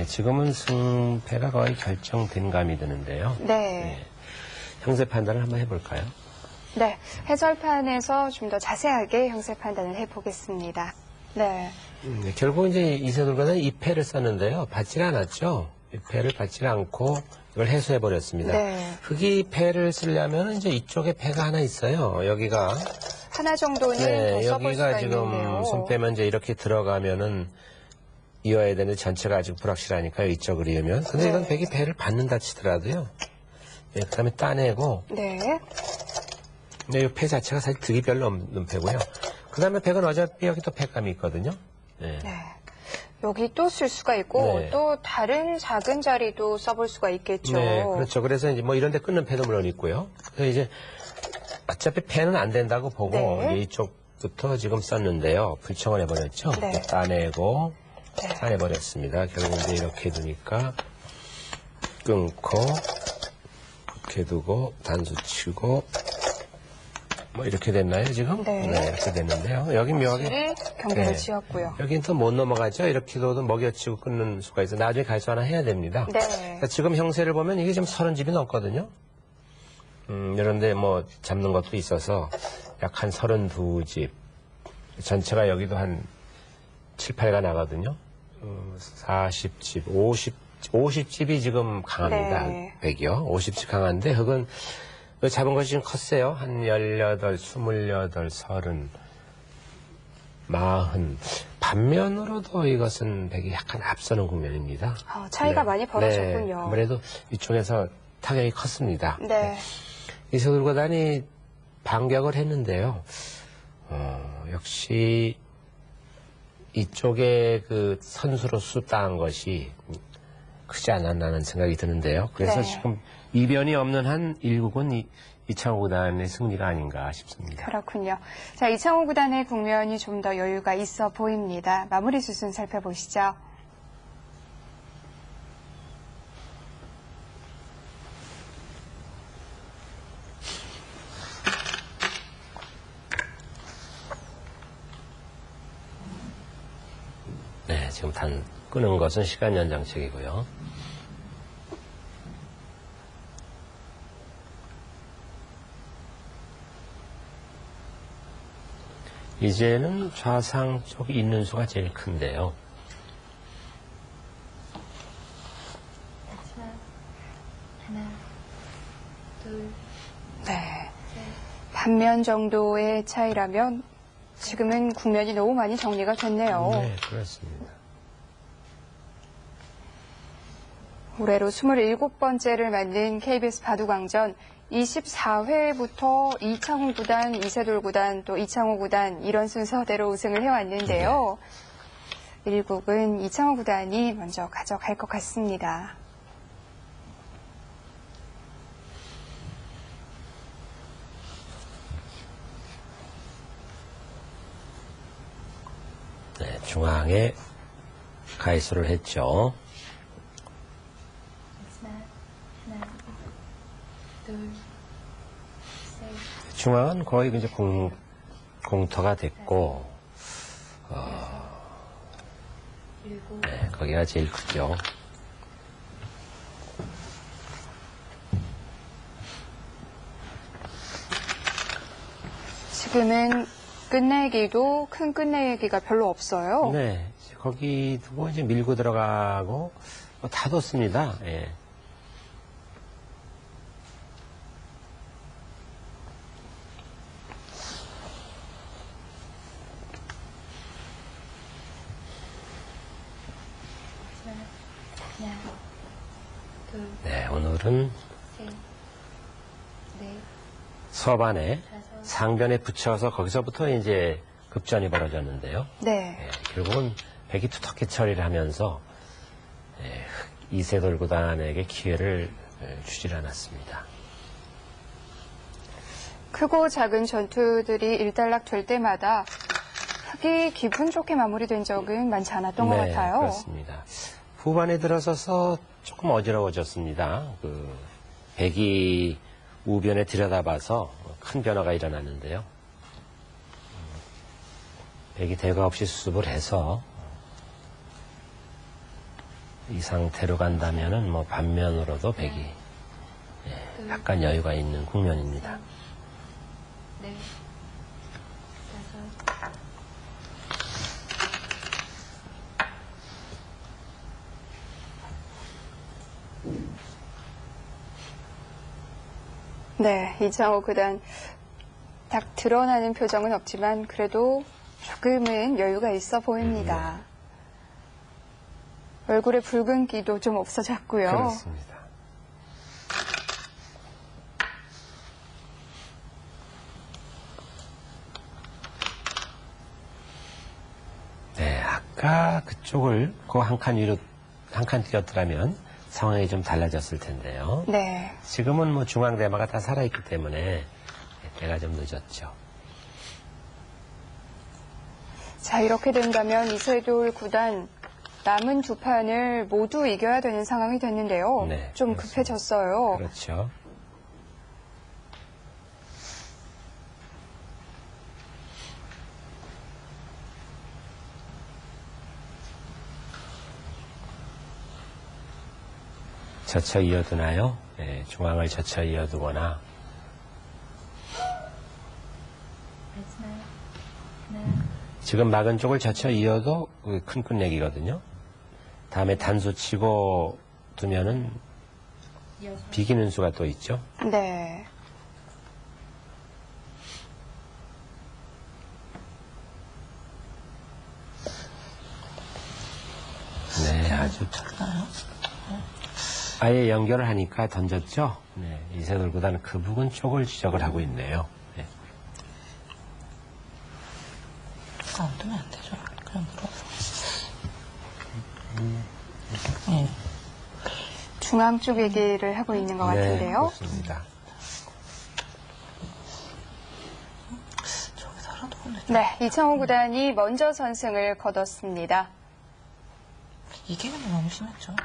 Speaker 2: 지금은 승패가 거의 결정된 감이 드는데요.
Speaker 1: 네.
Speaker 2: 형세 판단을 한번 해볼까요?
Speaker 1: 네, 해설판에서 좀 더 자세하게 형세 판단을 해보겠습니다. 네.
Speaker 2: 결국 이제 이세돌과는 2패를 썼는데요. 받지를 않았죠. 2패를 받지를 않고 이걸 해소해버렸습니다.
Speaker 1: 네.
Speaker 2: 흙이 패를 쓰려면 이제 이쪽에 패가 하나 있어요. 여기가.
Speaker 1: 하나 정도는 더 써볼 수가
Speaker 2: 여기가 지금
Speaker 1: 있는데요.
Speaker 2: 손 빼면 이제 이렇게 들어가면은 이어야 되는데 전체가 아직 불확실하니까요. 이쪽을 이으면. 근데 이건 백이 패를 받는다 치더라도요. 그 다음에 따내고.
Speaker 1: 네.
Speaker 2: 근데 이 패 자체가 사실 득이 별로 없는 패고요. 그 다음에 백은 어차피 여기 또 패감이 있거든요. 네.
Speaker 1: 네. 여기 또 쓸 수가 있고
Speaker 2: 네.
Speaker 1: 또 다른 작은 자리도 써볼 수가 있겠죠.
Speaker 2: 네, 그렇죠. 그래서 이제 뭐 이런 데 끊는 패도 물론 있고요. 그래서 이제 어차피 패는 안 된다고 보고
Speaker 1: 네.
Speaker 2: 이제 이쪽부터 지금 썼는데요. 불청을 해버렸죠.
Speaker 1: 네.
Speaker 2: 따내고
Speaker 1: 네.
Speaker 2: 따내버렸습니다. 결국 이제 이렇게 두니까 끊고 이렇게 두고 단수 치고 뭐 이렇게 됐나요 지금?
Speaker 1: 네.
Speaker 2: 이렇게 됐는데요. 여기 묘하게
Speaker 1: 경계를
Speaker 2: 네.
Speaker 1: 지었고요.
Speaker 2: 여긴 또 못 넘어가죠. 이렇게 둬도 먹여치고 끊는 수가 있어. 나중에 갈수 하나 해야 됩니다.
Speaker 1: 네.
Speaker 2: 그러니까 지금 형세를 보면 이게 지금 30집이 넘거든요. 이런데 뭐 잡는 것도 있어서 약 한 32집. 전체가 여기도 한 7, 8가 나거든요. 40집, 50집이 지금 강합니다.
Speaker 1: 네.
Speaker 2: 100이요. 50집 강한데 흙은 잡은 것이 좀 컸어요. 한 18, 28, 30, 40. 반면으로도 이것은 100이 약간 앞서는 국면입니다.
Speaker 1: 차이가
Speaker 2: 네.
Speaker 1: 많이 벌어졌군요.
Speaker 2: 네. 아무래도 이쪽에서 타격이 컸습니다.
Speaker 1: 네.
Speaker 2: 이세돌구단이 반격을 했는데요. 역시 이쪽에 그 선수로서 따한 것이 크지 않았나는 생각이 드는데요. 그래서
Speaker 1: 네.
Speaker 2: 지금 이변이 없는 한 1국은 이창호 구단의 승리가 아닌가 싶습니다.
Speaker 1: 그렇군요. 자, 이창호 구단의 국면이 좀 더 여유가 있어 보입니다. 마무리 수순 살펴보시죠.
Speaker 2: 네, 지금 끄는 것은 시간 연장책이고요. 이제는 좌상 쪽 있는 수가 제일 큰데요.
Speaker 4: 마지막 하나, 둘,
Speaker 1: 네.
Speaker 4: 셋.
Speaker 1: 반면 정도의 차이라면 지금은 국면이 너무 많이 정리가 됐네요.
Speaker 2: 네, 그렇습니다.
Speaker 1: 올해로 27번째를 맞는 KBS 바둑왕전 24회부터 이창호 구단, 이세돌 구단, 또 이창호 구단 이런 순서대로 우승을 해왔는데요. 1국은 이창호 구단이 먼저 가져갈 것 같습니다.
Speaker 2: 네, 중앙에 가이수를 했죠.
Speaker 4: 마지막 하나, 둘, 셋.
Speaker 2: 중앙은 거의 이제 공터가 됐고,
Speaker 4: 일곱,
Speaker 2: 네, 거기가 제일 크죠.
Speaker 1: 지금은 끝내기도 큰 끝내기가 별로 없어요.
Speaker 2: 네, 거기 두고 이제 밀고 들어가고 다 뒀습니다. 예.
Speaker 4: 마지막 하나, 둘,
Speaker 2: 네, 오늘은
Speaker 4: 셋, 넷,
Speaker 2: 서반에
Speaker 4: 다섯.
Speaker 2: 상변에 붙여서 거기서부터 이제 급전이 벌어졌는데요.
Speaker 1: 네.
Speaker 2: 예, 결국은 백이 투탁해 처리를 하면서 흙이 이세돌 구단에게 기회를 주질 않았습니다.
Speaker 1: 크고 작은 전투들이 일단락될 때마다 크게 기분 좋게 마무리된 적은 많지 않았던 것 같아요.
Speaker 2: 그렇습니다. 후반에 들어서서 조금 어지러워졌습니다. 백이 우변에 들여다봐서 큰 변화가 일어났는데요. 백이 대가 없이 수습을 해서 이 상태로 간다면은 뭐 반면으로도 백이 약간 여유가 있는 국면입니다.
Speaker 4: 네. 다섯.
Speaker 1: 네, 이창호 구단 딱 드러나는 표정은 없지만 그래도 조금은 여유가 있어 보입니다. 얼굴에 붉은기도 좀 없어졌고요.
Speaker 2: 그렇습니다. 네, 아까 그쪽을 그 한 칸 위로 한 칸 뛰었더라면 상황이 좀 달라졌을 텐데요.
Speaker 1: 네.
Speaker 2: 지금은 뭐 중앙 대마가 다 살아있기 때문에 때가 좀 늦었죠.
Speaker 1: 자, 이렇게 된다면 이세돌 구단 남은 두 판을 모두 이겨야 되는 상황이 됐는데요.
Speaker 2: 네,
Speaker 1: 좀
Speaker 2: 그렇습니다.
Speaker 1: 급해졌어요.
Speaker 2: 그렇죠. 젖혀 이어두나요? 네, 중앙을 젖혀 이어두거나
Speaker 4: 마지막. 하나.
Speaker 2: 지금 막은 쪽을 젖혀 이어도 큰 끝내기거든요. 다음에 단수 치고 두면은
Speaker 4: 여섯.
Speaker 2: 비기는 수가 또 있죠.
Speaker 1: 네.
Speaker 2: 네, 아주 아예 연결을 하니까 던졌죠. 네, 이세돌 구단 그 부분 쪽을 지적을 하고 있네요. 네.
Speaker 5: 안 뜨면 안 되죠. 그냥 물어.
Speaker 1: 중앙 쪽 얘기를 하고 있는 것
Speaker 2: 네,
Speaker 1: 같은데요.
Speaker 2: 그렇습니다.
Speaker 5: 저기 살아도 근데
Speaker 1: 네, 이창호 구단이 먼저 선승을 거뒀습니다.
Speaker 5: 이게 근데 너무 심했죠.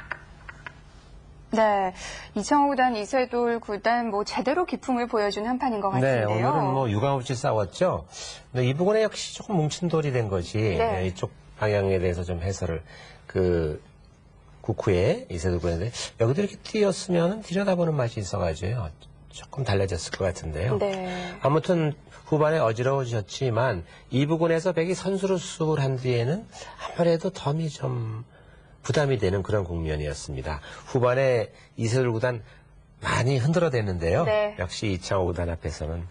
Speaker 1: 네, 이창호 구단, 이세돌 구단 뭐 제대로 기풍을 보여준 한 판인 것
Speaker 2: 네,
Speaker 1: 같은데요.
Speaker 2: 오늘은 뭐 유감없이 싸웠죠. 근데 이 부분에 역시 조금 뭉친 돌이 된 거지.
Speaker 1: 네.
Speaker 2: 이쪽 방향에 대해서 좀 해설을 국후에 이세돌 구단인데 여기도 이렇게 뛰었으면 들여다보는 맛이 있어가지고요. 조금 달라졌을 것 같은데요.
Speaker 1: 네.
Speaker 2: 아무튼 후반에 어지러워졌지만 이 부분에서 백이 선수로 수습을 한 뒤에는 아무래도 덤이 좀 부담이 되는 그런 국면이었습니다. 후반에 이세돌 구단 많이 흔들어댔는데요.
Speaker 1: 네.
Speaker 2: 역시 이창호 구단 앞에서는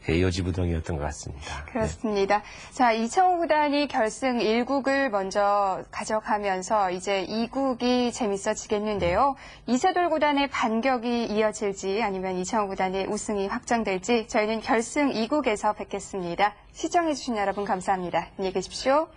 Speaker 2: 요지부동이었던 것 같습니다.
Speaker 1: 그렇습니다. 자, 이창호 구단이 결승 1국을 먼저 가져가면서 이제 2국이 재밌어지겠는데요. 이세돌 구단의 반격이 이어질지 아니면 이창호 구단의 우승이 확정될지 저희는 결승 2국에서 뵙겠습니다. 시청해주신 여러분 감사합니다. 안녕히 계십시오.